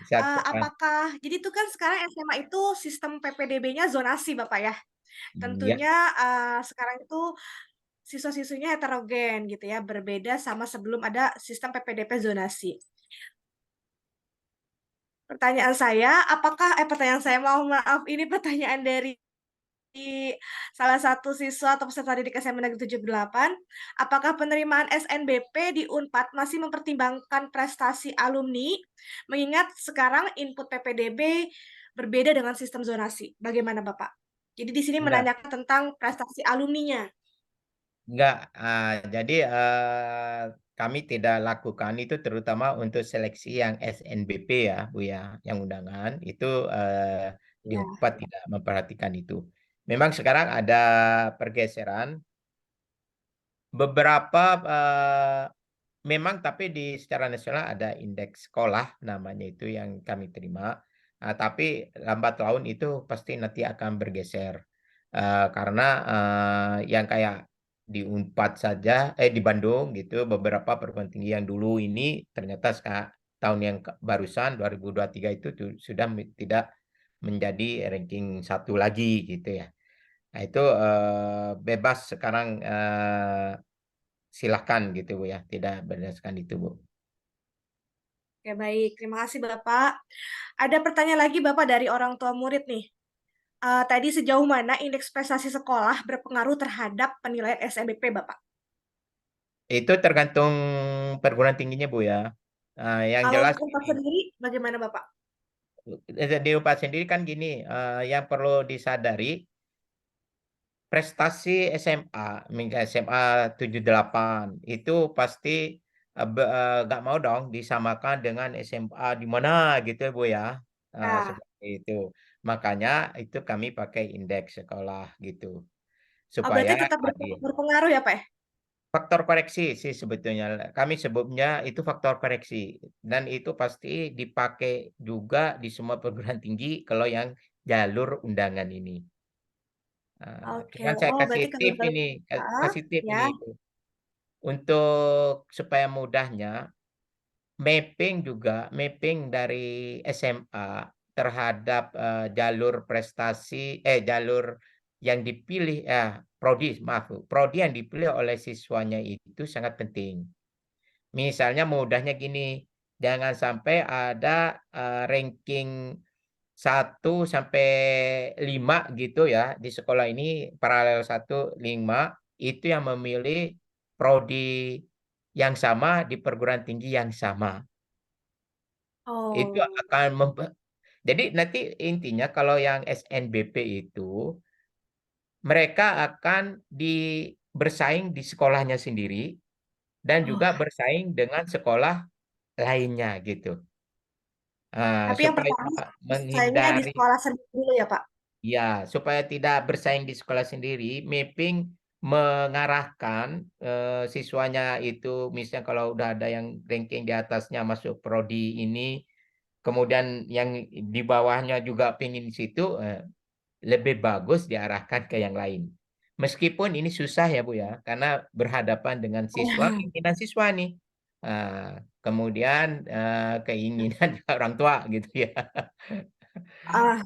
Satu, Apakah jadi itu kan sekarang SMA itu sistem PPDB-nya zonasi Bapak ya? ya, Tentunya sekarang itu siswa-siswinya heterogen gitu ya, berbeda sama sebelum ada sistem PPDP zonasi. Pertanyaan saya, mohon maaf, ini pertanyaan dari salah satu siswa atau peserta didik SMA Negeri 78, apakah penerimaan SNBP di Unpad masih mempertimbangkan prestasi alumni, mengingat sekarang input PPDB berbeda dengan sistem zonasi. Bagaimana Bapak? Jadi di sini enggak, menanyakan tentang prestasi alumninya. enggak. Jadi kami tidak lakukan itu terutama untuk seleksi yang SNBP ya, Bu ya, yang undangan itu di Ya, Unpad tidak memperhatikan itu. Memang sekarang ada pergeseran beberapa, memang tapi di secara nasional ada indeks sekolah namanya itu yang kami terima. Tapi lambat laun itu pasti nanti akan bergeser. Karena yang kayak di Unpad saja, di Bandung gitu, beberapa perguruan tinggi yang dulu ini ternyata tahun yang barusan 2023 itu sudah tidak menjadi ranking 1 lagi gitu ya. Nah itu bebas sekarang, silahkan gitu Bu ya, tidak berdasarkan itu Bu. oke baik. Terima kasih Bapak. Ada pertanyaan lagi Bapak dari orang tua murid nih. Tadi sejauh mana indeks prestasi sekolah berpengaruh terhadap penilaian SNBP Bapak? Itu tergantung perguruan tingginya Bu ya. Yang Kalau jelas untuk Unpad ini, sendiri, bagaimana Bapak? di UPAD sendiri kan gini, yang perlu disadari prestasi SMA, SMA 78 itu pasti nggak mau dong disamakan dengan SMA di mana gitu ya Bu ya. Ya, Seperti itu. Makanya itu kami pakai indeks sekolah gitu supaya berarti tetap adil. berpengaruh ya Pak ya? Faktor koreksi sih sebetulnya. Kami sebutnya itu faktor koreksi. Dan itu pasti dipakai juga di semua perguruan tinggi kalau yang jalur undangan ini. Oke, Cuman saya kasih berarti kalau tip ini, kasih tip ya, ini. Untuk supaya mudahnya, mapping dari SMA terhadap jalur prestasi, jalur yang dipilih, prodi yang dipilih oleh siswanya itu sangat penting. Misalnya mudahnya gini, jangan sampai ada ranking 1 sampai 5 gitu ya di sekolah ini, paralel 5 itu yang memilih prodi yang sama di perguruan tinggi yang sama. Itu Oh, akan jadi nanti intinya kalau yang SNBP itu mereka akan bersaing di sekolahnya sendiri dan oh. juga bersaing dengan sekolah lainnya gitu. Tapi yang Supaya pertama saingnya di menghindari, sekolah sendiri dulu ya, Pak? ya, supaya tidak bersaing di sekolah sendiri, mapping mengarahkan siswanya itu, misalnya kalau udah ada yang ranking di atasnya masuk prodi ini, kemudian yang di bawahnya juga pingin situ, lebih bagus diarahkan ke yang lain. Meskipun ini susah ya Bu ya, karena berhadapan dengan siswa, keinginan siswa nih. Kemudian keinginan orang tua gitu ya. Ah,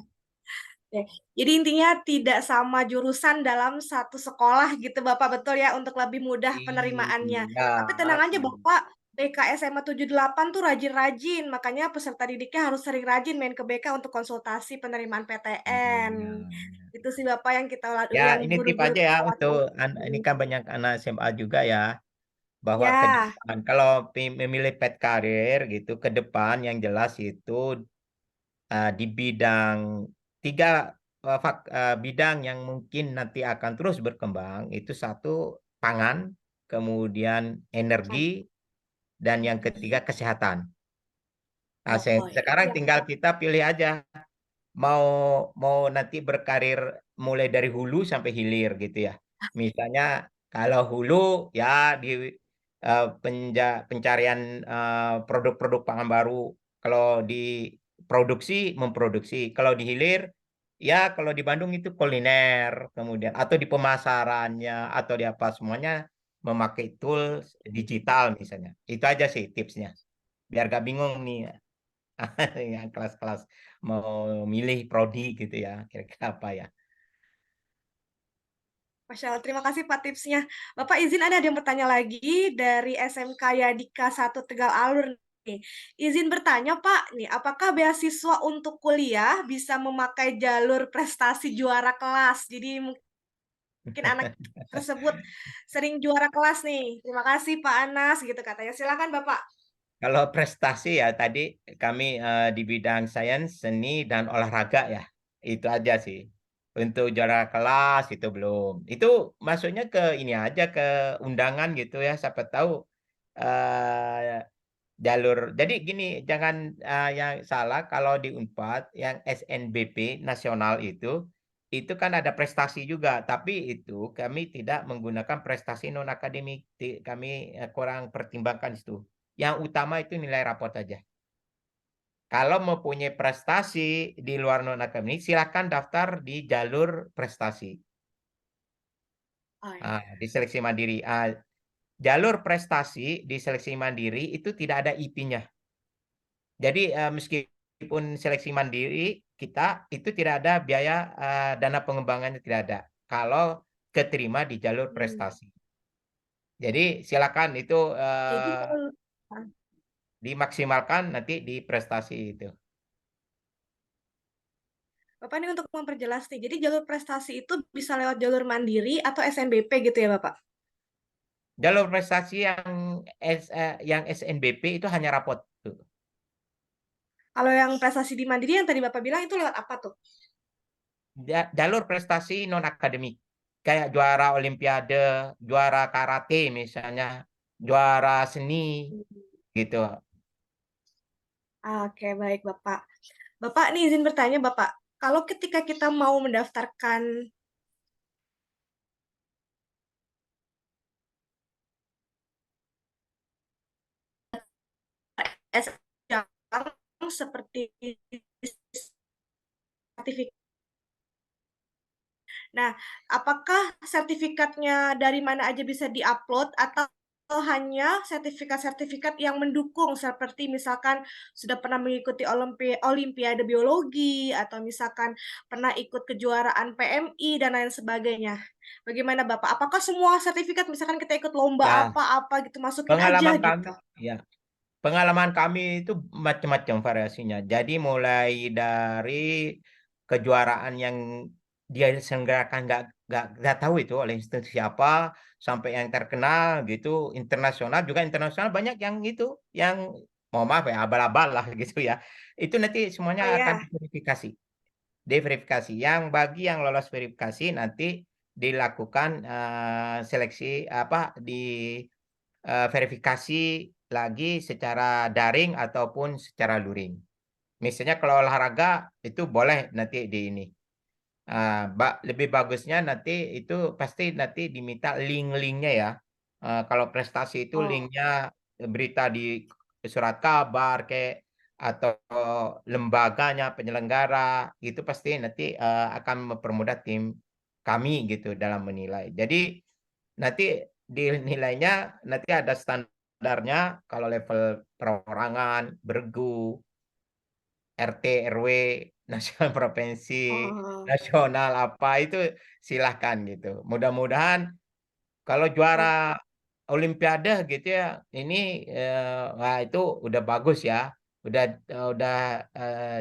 oke. Jadi intinya tidak sama jurusan dalam satu sekolah gitu Bapak, betul ya, untuk lebih mudah penerimaannya. Iya. Tapi tenang aja Bapak, BK SMA 78 tuh rajin-rajin, makanya peserta didiknya harus sering rajin main ke BK untuk konsultasi penerimaan PTN. Iya. Itu sih Bapak Ya, yang ini tip guru-guru aja ya kita untuk ini lakuin. kan banyak anak SMA juga ya, bahwa ke Ya, depan kalau memilih path karir gitu ke depan yang jelas itu di bidang tiga bidang yang mungkin nanti akan terus berkembang itu satu pangan, kemudian energi, dan yang ketiga kesehatan. Nah, oh itu sekarang yang tinggal kita pilih aja mau mau nanti berkarir mulai dari hulu sampai hilir gitu ya. Misalnya kalau hulu ya di pencarian produk-produk pangan baru. Kalau di produksi memproduksi. Kalau di hilir ya kalau di Bandung itu kuliner kemudian atau di pemasarannya atau di apa semuanya memakai tools digital misalnya. Itu aja sih tipsnya. Biar gak bingung nih yang kelas-kelas mau milih prodi gitu ya, kira-kira apa ya. Masya Allah, terima kasih Pak tipsnya. Bapak izin ada yang bertanya lagi dari SMK Yadika 1 Tegal Alur nih. Izin bertanya Pak, nih apakah beasiswa untuk kuliah bisa memakai jalur prestasi juara kelas? Jadi mungkin anak tersebut sering juara kelas nih. Terima kasih Pak Anas gitu katanya. Silakan Bapak. Kalau prestasi ya tadi kami di bidang sains, seni, dan olahraga ya. Itu aja sih. Untuk juara kelas itu belum. Itu masuknya ke ini aja ke undangan gitu ya. Siapa tahu eh, jalur. Jadi gini, jangan yang salah kalau di Unpad yang SNBP nasional itu kan ada prestasi juga, tapi itu kami tidak menggunakan prestasi non akademik. Kami kurang pertimbangkan itu. Yang utama itu nilai raport aja. Kalau mempunyai prestasi di luar non akademik, silakan daftar di jalur prestasi. Oh, iya. Di seleksi mandiri. Jalur prestasi di seleksi mandiri itu tidak ada IP-nya. Jadi meskipun seleksi mandiri kita itu tidak ada biaya dana pengembangannya tidak ada. Kalau keterima di jalur Hmm. prestasi. Jadi silakan itu Jadi kalau dimaksimalkan nanti di prestasi itu. Bapak ini untuk memperjelas nih, jadi jalur prestasi itu bisa lewat jalur mandiri atau SNBP gitu ya Bapak? Jalur prestasi yang SNBP itu hanya rapot tuh. Kalau yang prestasi di Mandiri yang tadi Bapak bilang itu lewat apa tuh? Jalur prestasi non akademik kayak juara olimpiade, juara karate misalnya, juara seni gitu. Oke, baik Bapak. Bapak nih izin bertanya Bapak, kalau ketika kita mau mendaftarkan SNM seperti sertifikat, nah apakah sertifikatnya dari mana aja bisa diupload atau hanya sertifikat-sertifikat yang mendukung seperti misalkan sudah pernah mengikuti Olimpiade Biologi atau misalkan pernah ikut kejuaraan PMI dan lain sebagainya. Bagaimana Bapak? Apakah semua sertifikat misalkan kita ikut lomba Ya, apa-apa gitu masukin aja pengalaman kami, gitu? ya, pengalaman kami itu macam-macam variasinya. Jadi mulai dari kejuaraan yang dia selenggarakan nggak tahu itu oleh institusi apa, sampai yang terkenal gitu, internasional banyak yang itu, yang mau maaf ya abal-abal lah gitu ya. Itu nanti Oh semuanya akan ya, diverifikasi. Yang bagi yang lolos verifikasi nanti dilakukan seleksi apa verifikasi lagi secara daring ataupun secara luring. Misalnya kalau olahraga itu boleh nanti di ini. Lebih bagusnya nanti itu pasti nanti diminta link-linknya ya. Kalau prestasi itu oh, linknya berita di surat kabar kayak atau lembaganya penyelenggara itu pasti nanti akan mempermudah tim kami gitu dalam menilai. Jadi nanti di nilainya nanti ada standarnya kalau level perorangan, bergu, RT, RW, nasional provinsi, oh, nasional apa itu silahkan gitu. Mudah-mudahan kalau juara oh, Olimpiade gitu ya, ini wah itu udah bagus ya, udah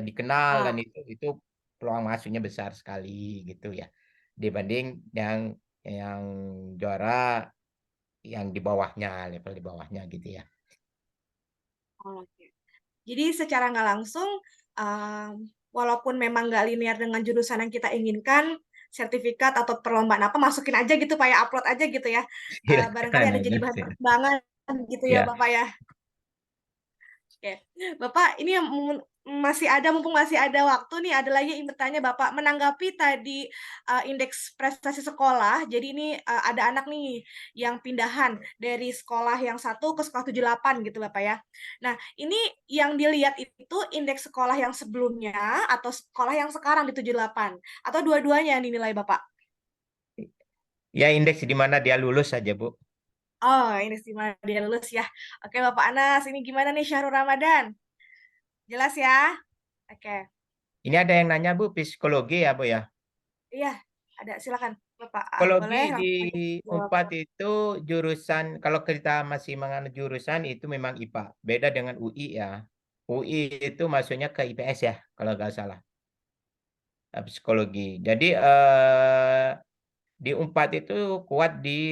dikenal dan ah, itu peluang masuknya besar sekali gitu ya, dibanding yang juara yang di bawahnya, level di bawahnya gitu ya. oke. Jadi secara nggak langsung, walaupun memang nggak linear dengan jurusan yang kita inginkan, sertifikat atau perlombaan apa masukin aja gitu Pak ya, upload aja gitu ya. Barangkali Silakan ada jadi aja. bahan pertimbangan gitu ya Ya. Bapak ya. Oke, Bapak ini yang masih ada, mumpung masih ada waktu nih, ada lagi yang ingin bertanya Bapak menanggapi tadi indeks prestasi sekolah. Jadi ini ada anak nih yang pindahan dari sekolah yang satu ke sekolah 78 gitu Bapak ya. Nah, ini yang dilihat itu indeks sekolah yang sebelumnya atau sekolah yang sekarang di 78 atau dua-duanya yang dinilai Bapak? Ya indeks di mana dia lulus saja, Bu. Oh, ini sih dia lulus ya. Oke, Bapak Anas, ini gimana nih Syahrul Ramadan? Jelas ya? Oke. Ini ada yang nanya, Bu, psikologi ya, Bu ya. Iya, ada silakan Bapak. Psikologi Boleh di langsung aja jawab. Unpad itu jurusan, kalau kita masih mengenai jurusan itu memang IPA. Beda dengan UI ya. UI itu masuknya ke IPS ya, kalau nggak salah. Psikologi. Jadi di Unpad itu kuat di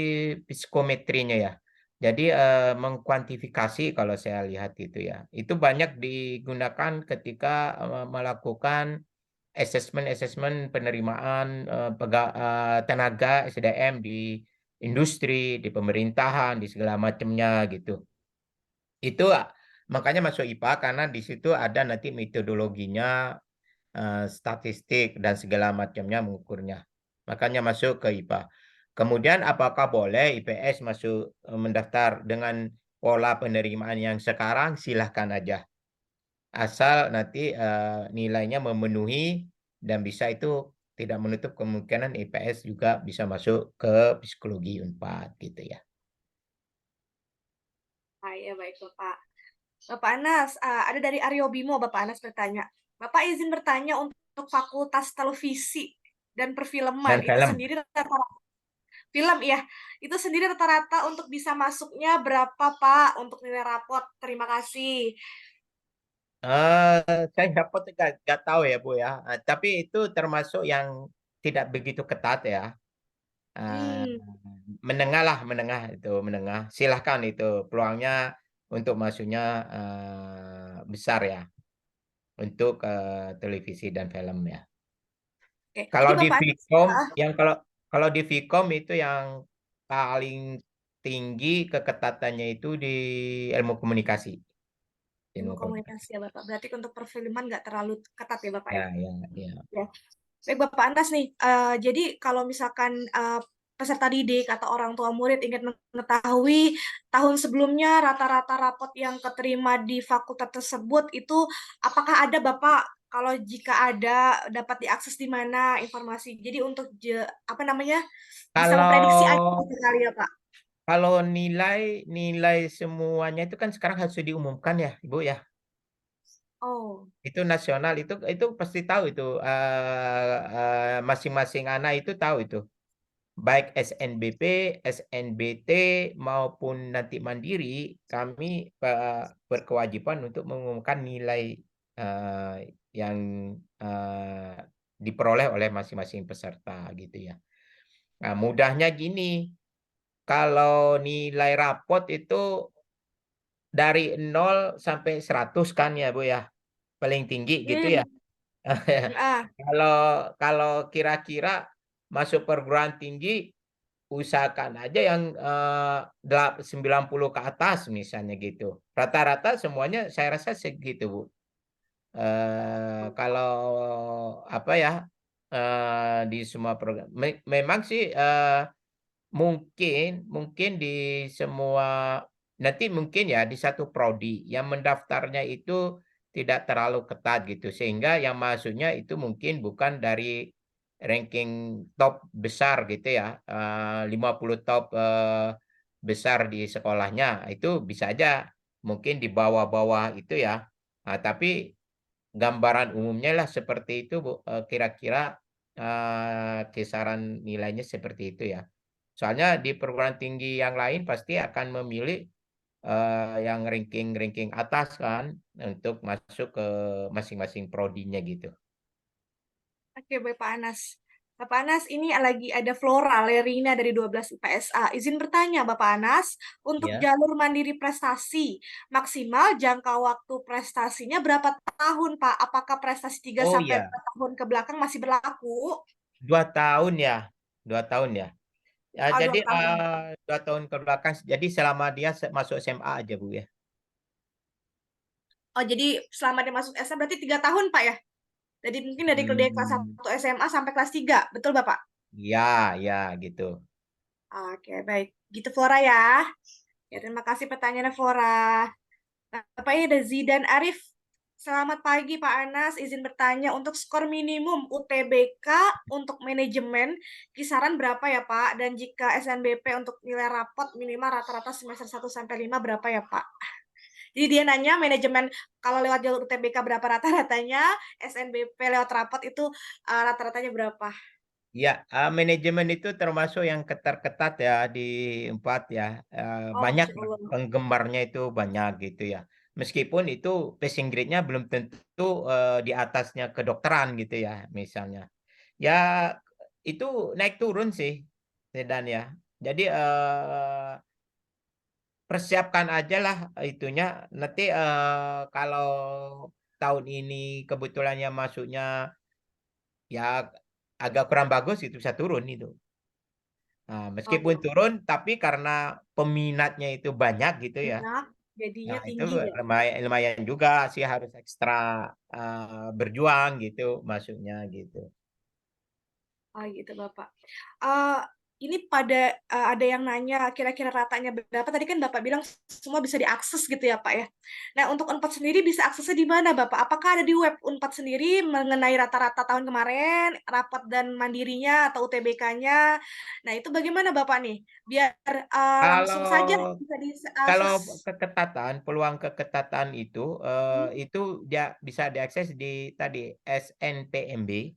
psikometrinya ya. Jadi mengkuantifikasi kalau saya lihat itu ya. Itu banyak digunakan ketika melakukan asesmen penerimaan tenaga SDM di industri, di pemerintahan, di segala macamnya gitu. Itu makanya masuk IPA karena di situ ada nanti metodologinya, statistik dan segala macamnya mengukurnya. Makanya masuk ke IPA. Kemudian apakah boleh IPS masuk mendaftar dengan pola penerimaan yang sekarang? Silahkan aja. Asal nanti nilainya memenuhi dan bisa itu tidak menutup kemungkinan IPS juga bisa masuk ke psikologi Unpad gitu ya. Ah, ya baik Bapak. Bapak Anas, ada dari Aryo Bimo Bapak Anas bertanya. Bapak izin bertanya untuk Fakultas Televisi dan Perfilman Dan itu film. sendiri rata-rata film ya. Itu sendiri rata-rata untuk bisa masuknya berapa Pak untuk nilai rapot? Terima kasih. Saya dapat nggak tahu ya Bu ya. Tapi itu termasuk yang tidak begitu ketat ya. Eh, Hmm, menengah lah, menengah itu menengah. Silahkan itu peluangnya untuk masuknya besar ya untuk televisi dan film ya. oke. Jadi Kalau di Bapak Anas, Vkom, kalau di Vkom itu yang paling tinggi keketatannya itu di ilmu komunikasi. ilmu Ilmu komunikasi. komunikasi ya Bapak. Berarti untuk perfilman nggak terlalu ketat ya Bapak ya? Ya, ya, ya. Ya. Baik Bapak Antas nih, jadi kalau misalkan peserta didik atau orang tua murid ingin mengetahui tahun sebelumnya rata-rata rapot yang keterima di fakultas tersebut itu apakah ada Bapak? Kalau jika ada dapat diakses di mana informasi? Jadi untuk apa namanya bisa memprediksi aja Kalau gitu kali ya Pak. Kalau nilai semuanya itu kan sekarang harus diumumkan ya, Ibu ya. Oh, Itu nasional itu pasti tahu itu masing-masing anak itu tahu itu. Baik SNBP, SNBT maupun nanti mandiri, kami berkewajiban untuk mengumumkan nilai eh, yang eh, diperoleh oleh masing-masing peserta gitu ya. Nah, mudahnya gini, kalau nilai rapot itu dari 0 sampai 100 kan ya Bu ya, paling tinggi gitu ya. hmm, Kalau kalau kira-kira masuk perguruan tinggi usahakan aja yang 90 ke atas misalnya gitu. Rata-rata semuanya saya rasa segitu, Bu. Kalau apa ya di semua program memang sih mungkin di semua nanti mungkin ya di satu prodi yang mendaftarnya itu tidak terlalu ketat gitu sehingga yang masuknya itu mungkin bukan dari ranking top besar gitu ya 50 top besar di sekolahnya itu bisa aja mungkin di bawah-bawah itu ya. Nah, tapi gambaran umumnya lah seperti itu Bu. Kira-kira kisaran nilainya seperti itu ya. Soalnya di perguruan tinggi yang lain pasti akan memilih yang ranking-ranking atas kan untuk masuk ke masing-masing prodinya gitu. oke, Bapak Anas. Bapak Anas, ini lagi ada Flora Lerina dari 12 IPSA. Izin bertanya, Bapak Anas, untuk Ya. jalur mandiri prestasi, maksimal jangka waktu prestasinya berapa tahun, Pak? Apakah prestasi 3 Oh sampai ya, 4 tahun ke belakang masih berlaku? 2 tahun ya, 2 tahun ya. Ya, Oh, jadi 2 tahun. 2 tahun ke belakang. Jadi selama dia masuk SMA aja Bu ya. Oh, jadi selama dia masuk SMA berarti 3 tahun, Pak ya? Jadi mungkin dari kelas Hmm, 1 SMA sampai kelas 3, betul Bapak? ya, ya gitu. Oke, baik. Gitu Flora ya. Ya, terima kasih pertanyaannya Flora. Nah, Bapak ini ada Zidan Arif. Selamat pagi Pak Anas, izin bertanya untuk skor minimum UTBK untuk manajemen kisaran berapa ya Pak? Dan jika SNBP untuk nilai rapot minimal rata-rata semester 1 sampai 5 berapa ya Pak? Jadi dia nanya manajemen kalau lewat jalur UTBK berapa rata-ratanya, SNBP lewat rapot itu rata-ratanya berapa? Ya, manajemen itu termasuk yang ketat-ketat ya di 4 ya. Oh, Banyak Masya lah, Allah. penggemarnya itu banyak gitu ya. Meskipun itu passing grade-nya belum tentu di atasnya kedokteran gitu ya misalnya. Ya itu naik turun sih Sedan ya. Jadi persiapkan aja lah itunya. Nanti kalau tahun ini kebetulannya masuknya ya agak kurang bagus itu bisa turun itu. Nah, meskipun Oh, turun, tapi karena peminatnya itu banyak gitu ya. banyak, jadinya Nah, itu tinggi ya. lumayan, lumayan juga sih harus ekstra berjuang gitu masuknya gitu. Oh gitu Bapak. Eh ini pada ada yang nanya kira-kira ratanya berapa? Tadi kan Bapak bilang semua bisa diakses gitu ya Pak ya. Nah untuk Unpad sendiri bisa aksesnya di mana Bapak? Apakah ada di web Unpad sendiri mengenai rata-rata tahun kemarin, rapat dan mandirinya atau UTBK-nya? Nah itu bagaimana Bapak nih? Biar langsung saja Kalau bisa kalau diakses. keketatan, peluang keketatan itu dia bisa diakses di tadi SNPMB,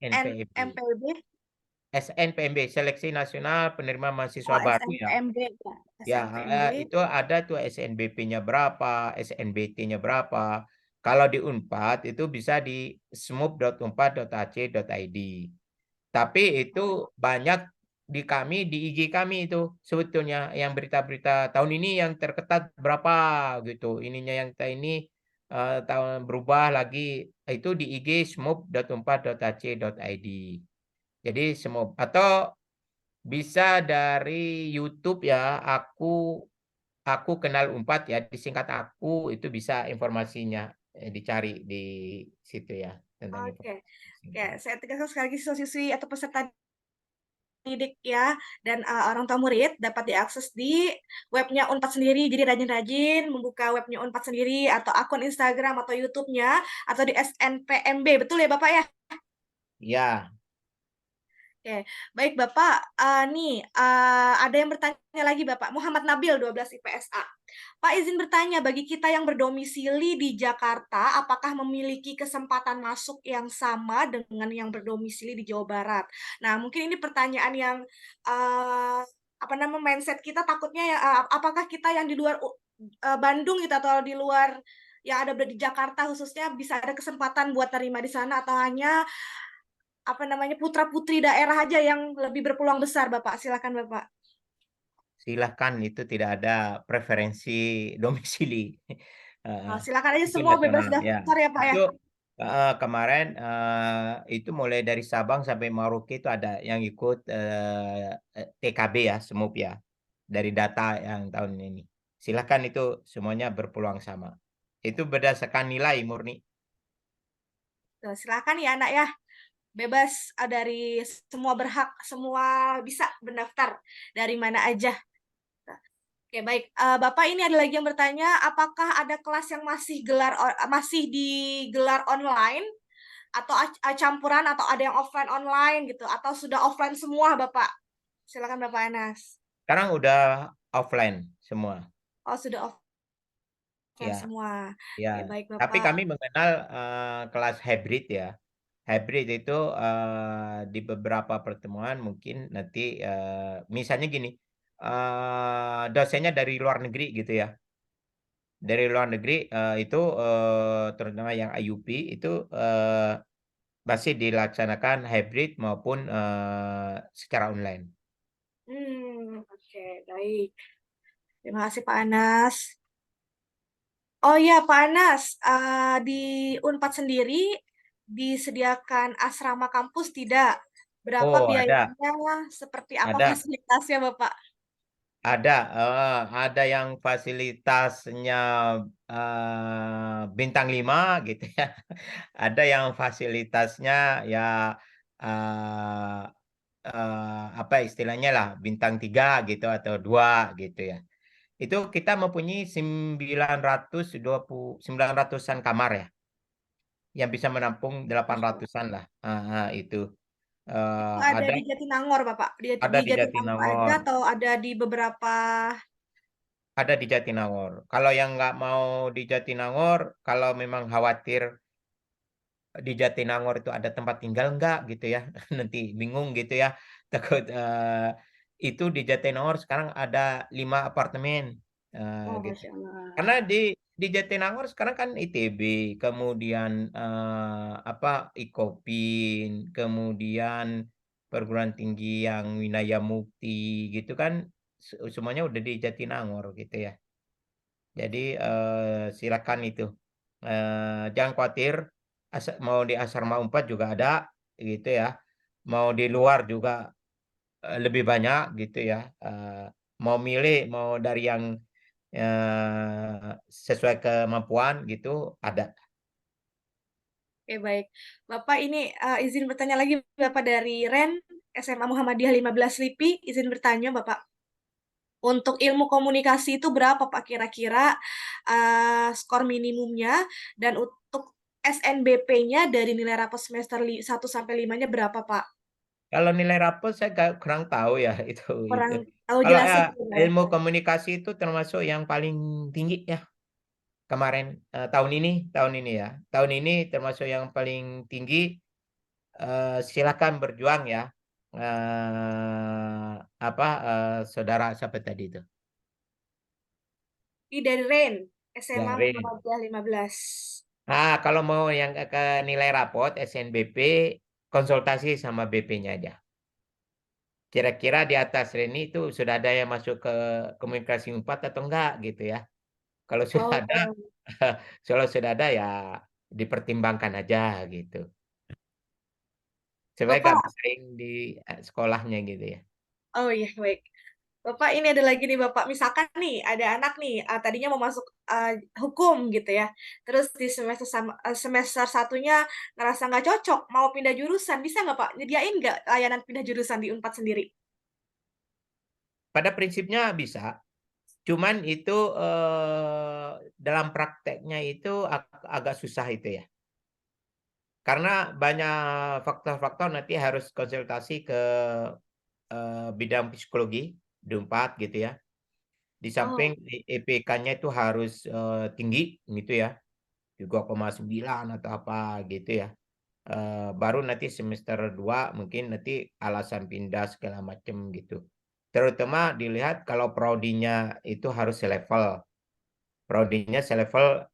NPMB, SNMPB? SNPMB, Seleksi Nasional Penerima Mahasiswa Oh Baru ya. SNPMB ya. Ya, SNPMB. itu ada tuh SNBP-nya berapa, SNBT-nya berapa. Kalau di Unpad itu bisa di smooth.unpad.ac.id. Tapi itu banyak di kami, di IG kami itu sebetulnya yang berita-berita tahun ini yang terketat berapa gitu. Ininya yang ini tahun berubah lagi itu di IG smooth.unpad.ac.id. Jadi semua atau bisa dari YouTube ya. Aku kenal Unpad ya, disingkat aku itu bisa informasinya dicari di situ ya tentang Oke, informasi. oke. Saya tegaskan sekali lagi siswa-siswi atau peserta didik ya dan orang tua murid dapat diakses di webnya Unpad sendiri. Jadi rajin-rajin membuka webnya Unpad sendiri atau akun Instagram atau YouTube-nya atau di SNPMB. Betul ya Bapak ya? Ya, Oke, baik Bapak, nih, ada yang bertanya lagi Bapak, Muhammad Nabil 12 IPSA. Pak izin bertanya, bagi kita yang berdomisili di Jakarta, apakah memiliki kesempatan masuk yang sama dengan yang berdomisili di Jawa Barat? Nah, mungkin ini pertanyaan yang, apa namanya, mindset kita takutnya ya, apakah kita yang di luar Bandung gitu atau di luar yang ada di Jakarta khususnya bisa ada kesempatan buat terima di sana atau hanya apa namanya, putra-putri daerah aja yang lebih berpeluang besar, Bapak? Silakan, Bapak. Silahkan, itu tidak ada preferensi domisili. Heeh. Silakan aja Itu semua bebas nasional ya. daftar ya, Pak, ya? Itu kemarin itu mulai dari Sabang sampai Merauke itu ada yang ikut TKB ya, SMUP ya, dari data yang tahun ini. Silahkan, itu semuanya berpeluang sama. Itu berdasarkan nilai murni. Tuh, silakan ya, anak ya. Bebas dari semua berhak, semua bisa mendaftar dari mana aja. Oke, baik. Bapak ini ada lagi yang bertanya, apakah ada kelas yang masih digelar online atau campuran atau ada yang offline online gitu atau sudah offline semua, Bapak? Silakan Bapak Anas. Sekarang udah offline semua. Oh, sudah offline Ya, semua. ya. Oke, baik Tapi Bapak. kami mengenal kelas hybrid ya. Hybrid itu di beberapa pertemuan mungkin nanti misalnya gini, dosennya dari luar negeri gitu ya. Dari luar negeri itu terutama yang IUP itu masih dilaksanakan hybrid maupun secara online. Oke, baik. Terima kasih Pak Anas. Oh iya Pak Anas, di Unpad sendiri disediakan asrama kampus tidak? Berapa Oh, biayanya? Seperti apa ada. fasilitasnya Bapak? Ada yang fasilitasnya bintang 5 gitu ya. Ada yang fasilitasnya ya eh, apa istilahnya lah bintang 3 gitu atau 2 gitu ya. Itu kita mempunyai 900-an kamar ya, yang bisa menampung Masya Allah. 800-an lah. Itu Itu ada ada di Jatinangor Bapak? ada Di di Jatinangor aja Jatinangor. atau ada di beberapa? Ada di Jatinangor. Kalau yang nggak mau di Jatinangor, kalau memang khawatir di Jatinangor itu ada tempat tinggal nggak gitu ya, nanti bingung gitu ya, takut itu di Jatinangor sekarang ada 5 apartemen Oh, gitu. Masya Karena Allah. di Jatinangor sekarang kan ITB, kemudian apa Ikopin, kemudian perguruan tinggi yang Winaya Mukti gitu kan, semuanya udah di Jatinangor gitu ya. Jadi silakan itu. Jangan khawatir, mau di Asrama Unpad juga ada gitu ya. Mau di luar juga lebih banyak gitu ya. Mau milih mau dari yang sesuai kemampuan gitu ada. Oke, baik. Bapak ini izin bertanya lagi Bapak dari Ren SMA Muhammadiyah 15 LIPI, izin bertanya Bapak. Untuk ilmu komunikasi itu berapa Pak kira-kira skor minimumnya dan untuk SNBP-nya dari nilai rapot semester 1 sampai 5-nya berapa Pak? Kalau nilai rapor saya kurang tahu ya itu. Kurang tahu Kalau jelasin gitu, Pak. ilmu komunikasi itu termasuk yang paling tinggi ya. Kemarin tahun ini ya, tahun ini termasuk yang paling tinggi. Silakan berjuang ya, apa saudara siapa tadi itu Ini dari Ren SMA yang Rin. Muhammadiyah 15. Kalau mau yang ke nilai rapot SNBP, konsultasi sama BP-nya aja. Kira-kira di atas Reni itu sudah ada yang masuk ke komunikasi 4 atau enggak gitu ya. Kalau sudah ada, Oh, kalau sudah ada ya dipertimbangkan aja gitu. Supaya nggak Bapak, bersaing di sekolahnya gitu ya. oh iya baik. Bapak ini ada lagi nih Bapak, misalkan nih ada anak nih tadinya mau masuk hukum gitu ya, terus di semester satunya ngerasa nggak cocok, mau pindah jurusan, bisa nggak Pak? Nyediain nggak layanan pindah jurusan di Unpad sendiri? Pada prinsipnya bisa. Cuman itu dalam prakteknya itu agak susah itu ya. Karena banyak faktor-faktor nanti harus konsultasi ke bidang psikologi di 4 gitu ya. Di Oh, samping IPK-nya itu harus tinggi gitu ya, 3,9 atau apa gitu ya. Baru nanti semester 2 mungkin nanti alasan pindah segala macam gitu. Terutama dilihat kalau prodinya itu harus selevel. Prodinya selevel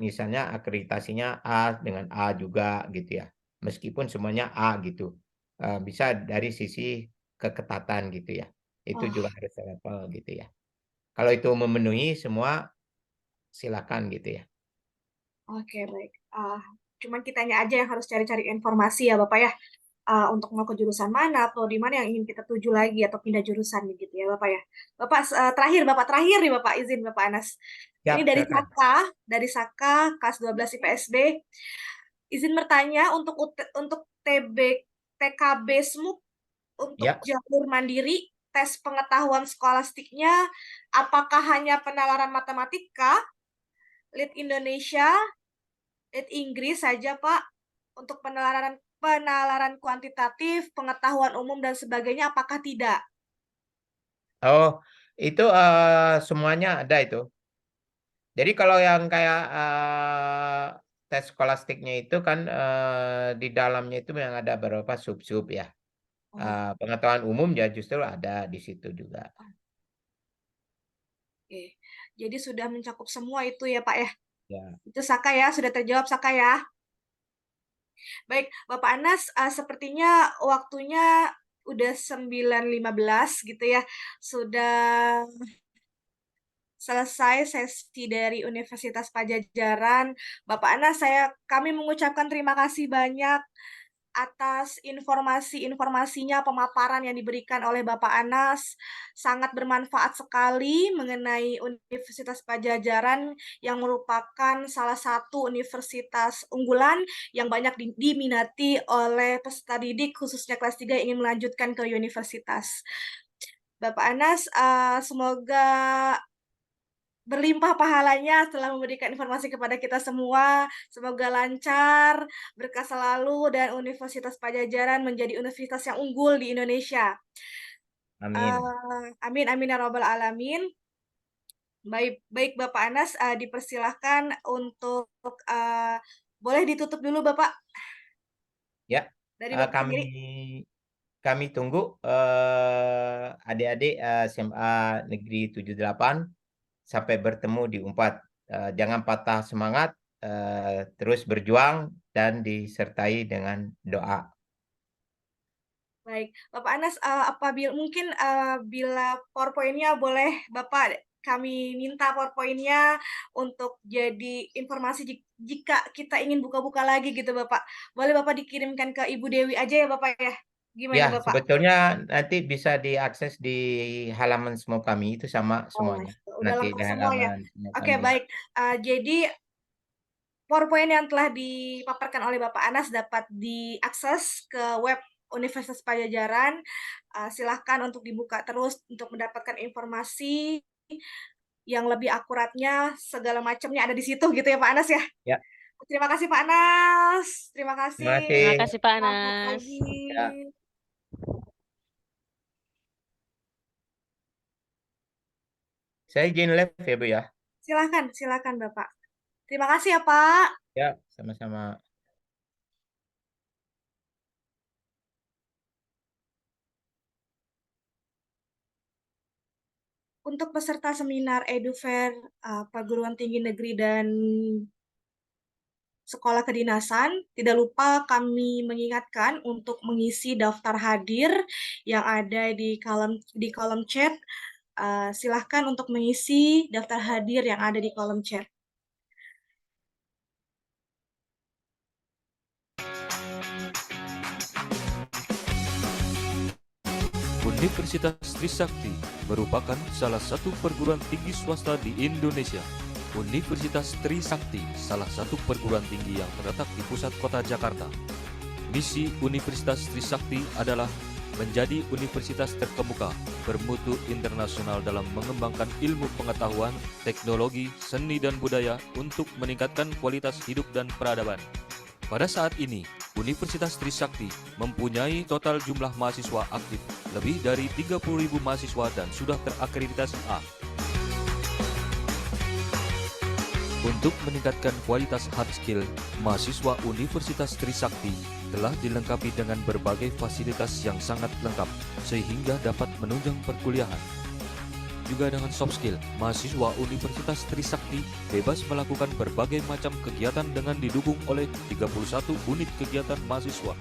misalnya akreditasinya A dengan A juga gitu ya. Meskipun semuanya A gitu. Bisa dari sisi keketatan gitu ya. Itu oh, juga harus selevel gitu ya. Kalau itu memenuhi semua silakan gitu ya. oke baik. Cuman kitanya aja yang harus cari-cari informasi ya Bapak ya. Untuk mau ke jurusan mana atau di mana yang ingin kita tuju lagi atau pindah jurusan gitu ya Bapak ya. Bapak terakhir nih Bapak izin Bapak Anas. Ini Siap, silakan. dari Saka kelas 12 IPSD. Izin bertanya untuk TKB SMUK untuk Ya. jalur mandiri tes pengetahuan skolastiknya apakah hanya penalaran matematika, Lit Indonesia, Lit Inggris saja Pak untuk penalaran penalaran kuantitatif, pengetahuan umum dan sebagainya apakah tidak? Oh, itu semuanya ada itu. Jadi kalau yang kayak tes skolastiknya itu kan di dalamnya itu memang ada beberapa sub-sub ya. Oh, Pengetahuan umum ya justru ada di situ juga. oke. Jadi sudah mencakup semua itu ya Pak ya. Ya, Itu Saka ya, sudah terjawab Saka ya. Baik, Bapak Anas, sepertinya waktunya udah 9.15 gitu ya. Sudah selesai sesi dari Universitas Pajajaran. Bapak Anas, kami mengucapkan terima kasih banyak atas informasi-informasinya, pemaparan yang diberikan oleh Bapak Anas. Sangat bermanfaat sekali mengenai Universitas Pajajaran yang merupakan salah satu universitas unggulan yang banyak diminati oleh peserta didik, khususnya kelas 3 yang ingin melanjutkan ke universitas. Bapak Anas, semoga berlimpah pahalanya setelah memberikan informasi kepada kita semua. Semoga lancar, berkah selalu, dan Universitas Pajajaran menjadi universitas yang unggul di Indonesia. amin. Amin, amin, ya robbal alamin. Baik, baik Bapak Anas, dipersilahkan untuk boleh ditutup dulu Bapak Ya, dari Bapak kami sendiri. tunggu adik-adik SMA Negeri 78 sampai bertemu di UNPAD. Jangan patah semangat, terus berjuang dan disertai dengan doa. Baik, Bapak Anas, apabila mungkin bila PowerPoint-nya boleh Bapak kami minta PowerPoint-nya untuk jadi informasi jika kita ingin buka-buka lagi gitu Bapak. Boleh Bapak dikirimkan ke Ibu Dewi aja ya Bapak ya. Ya, Gimana Bapak? sebetulnya nanti bisa diakses di halaman semua kami itu sama Oh, semuanya. udah Nanti lengkap di semua ya. halaman semua Oke, kami ya. baik. Jadi PowerPoint yang telah dipaparkan oleh Bapak Anas dapat diakses ke web Universitas Pajajaran. Silahkan untuk dibuka terus untuk mendapatkan informasi yang lebih akuratnya, segala macamnya ada di situ gitu ya Pak Anas ya. Ya, Terima kasih Pak Anas. Terima terima kasih. kasih. Terima kasih Pak Selamat Anas. pagi. Ya, saya izin live ya, Bu ya. Silakan, silakan Bapak. Terima kasih ya Pak. Ya, sama-sama. Untuk peserta seminar EduFair perguruan tinggi negeri dan sekolah kedinasan, tidak lupa kami mengingatkan untuk mengisi daftar hadir yang ada di kolom chat. Silahkan untuk mengisi daftar hadir yang ada di kolom chat. Universitas Trisakti merupakan salah satu perguruan tinggi swasta di Indonesia. Universitas Trisakti salah satu perguruan tinggi yang terletak di pusat kota Jakarta. Misi Universitas Trisakti adalah menjadi universitas terkemuka, bermutu internasional dalam mengembangkan ilmu pengetahuan, teknologi, seni dan budaya untuk meningkatkan kualitas hidup dan peradaban. Pada saat ini, Universitas Trisakti mempunyai total jumlah mahasiswa aktif lebih dari 30.000 mahasiswa dan sudah terakreditasi A. Untuk meningkatkan kualitas hard skill, mahasiswa Universitas Trisakti telah dilengkapi dengan berbagai fasilitas yang sangat lengkap sehingga dapat menunjang perkuliahan. Juga dengan soft skill, mahasiswa Universitas Trisakti bebas melakukan berbagai macam kegiatan dengan didukung oleh 31 unit kegiatan mahasiswa.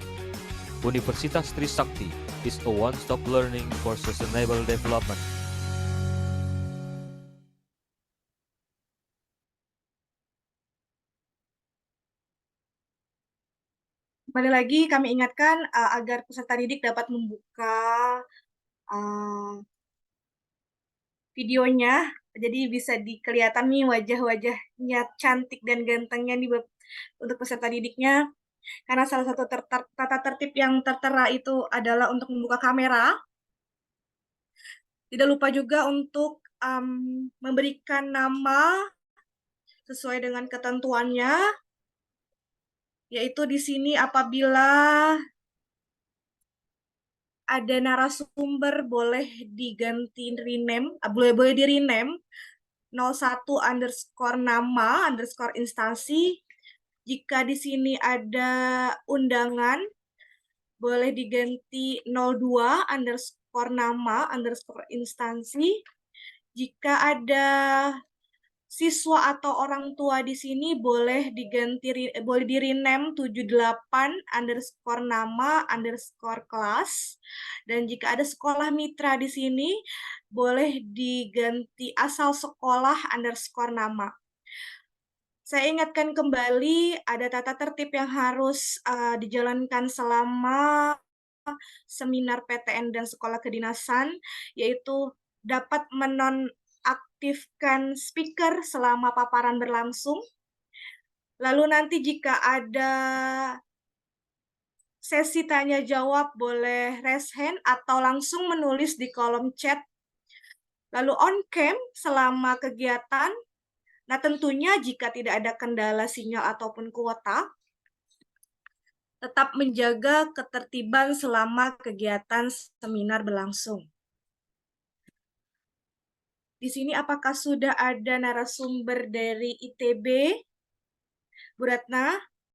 Universitas Trisakti is a one-stop learning for sustainable development. Kembali lagi kami ingatkan agar peserta didik dapat membuka videonya, jadi bisa kelihatan nih wajah-wajahnya cantik dan gantengnya nih untuk peserta didiknya. Karena salah satu tata tertib yang tertera itu adalah untuk membuka kamera. Tidak lupa juga untuk memberikan nama sesuai dengan ketentuannya, yaitu di sini apabila ada narasumber boleh diganti rename, boleh di rename 01 underscore nama underscore instansi. Jika di sini ada undangan, boleh diganti 02 underscore nama underscore instansi. Jika ada siswa atau orang tua di sini boleh di rename 78 underscore nama underscore kelas. Dan jika ada sekolah mitra di sini boleh diganti asal sekolah underscore nama. Saya ingatkan kembali ada tata tertib yang harus dijalankan selama seminar PTN dan sekolah kedinasan, yaitu dapat menonaktifkan speaker selama paparan berlangsung. Lalu nanti jika ada sesi tanya jawab boleh raise hand atau langsung menulis di kolom chat. Lalu on cam selama kegiatan. Nah, tentunya jika tidak ada kendala sinyal ataupun kuota, tetap menjaga ketertiban selama kegiatan seminar berlangsung. Di sini apakah sudah ada narasumber dari ITB? Bu Ratna?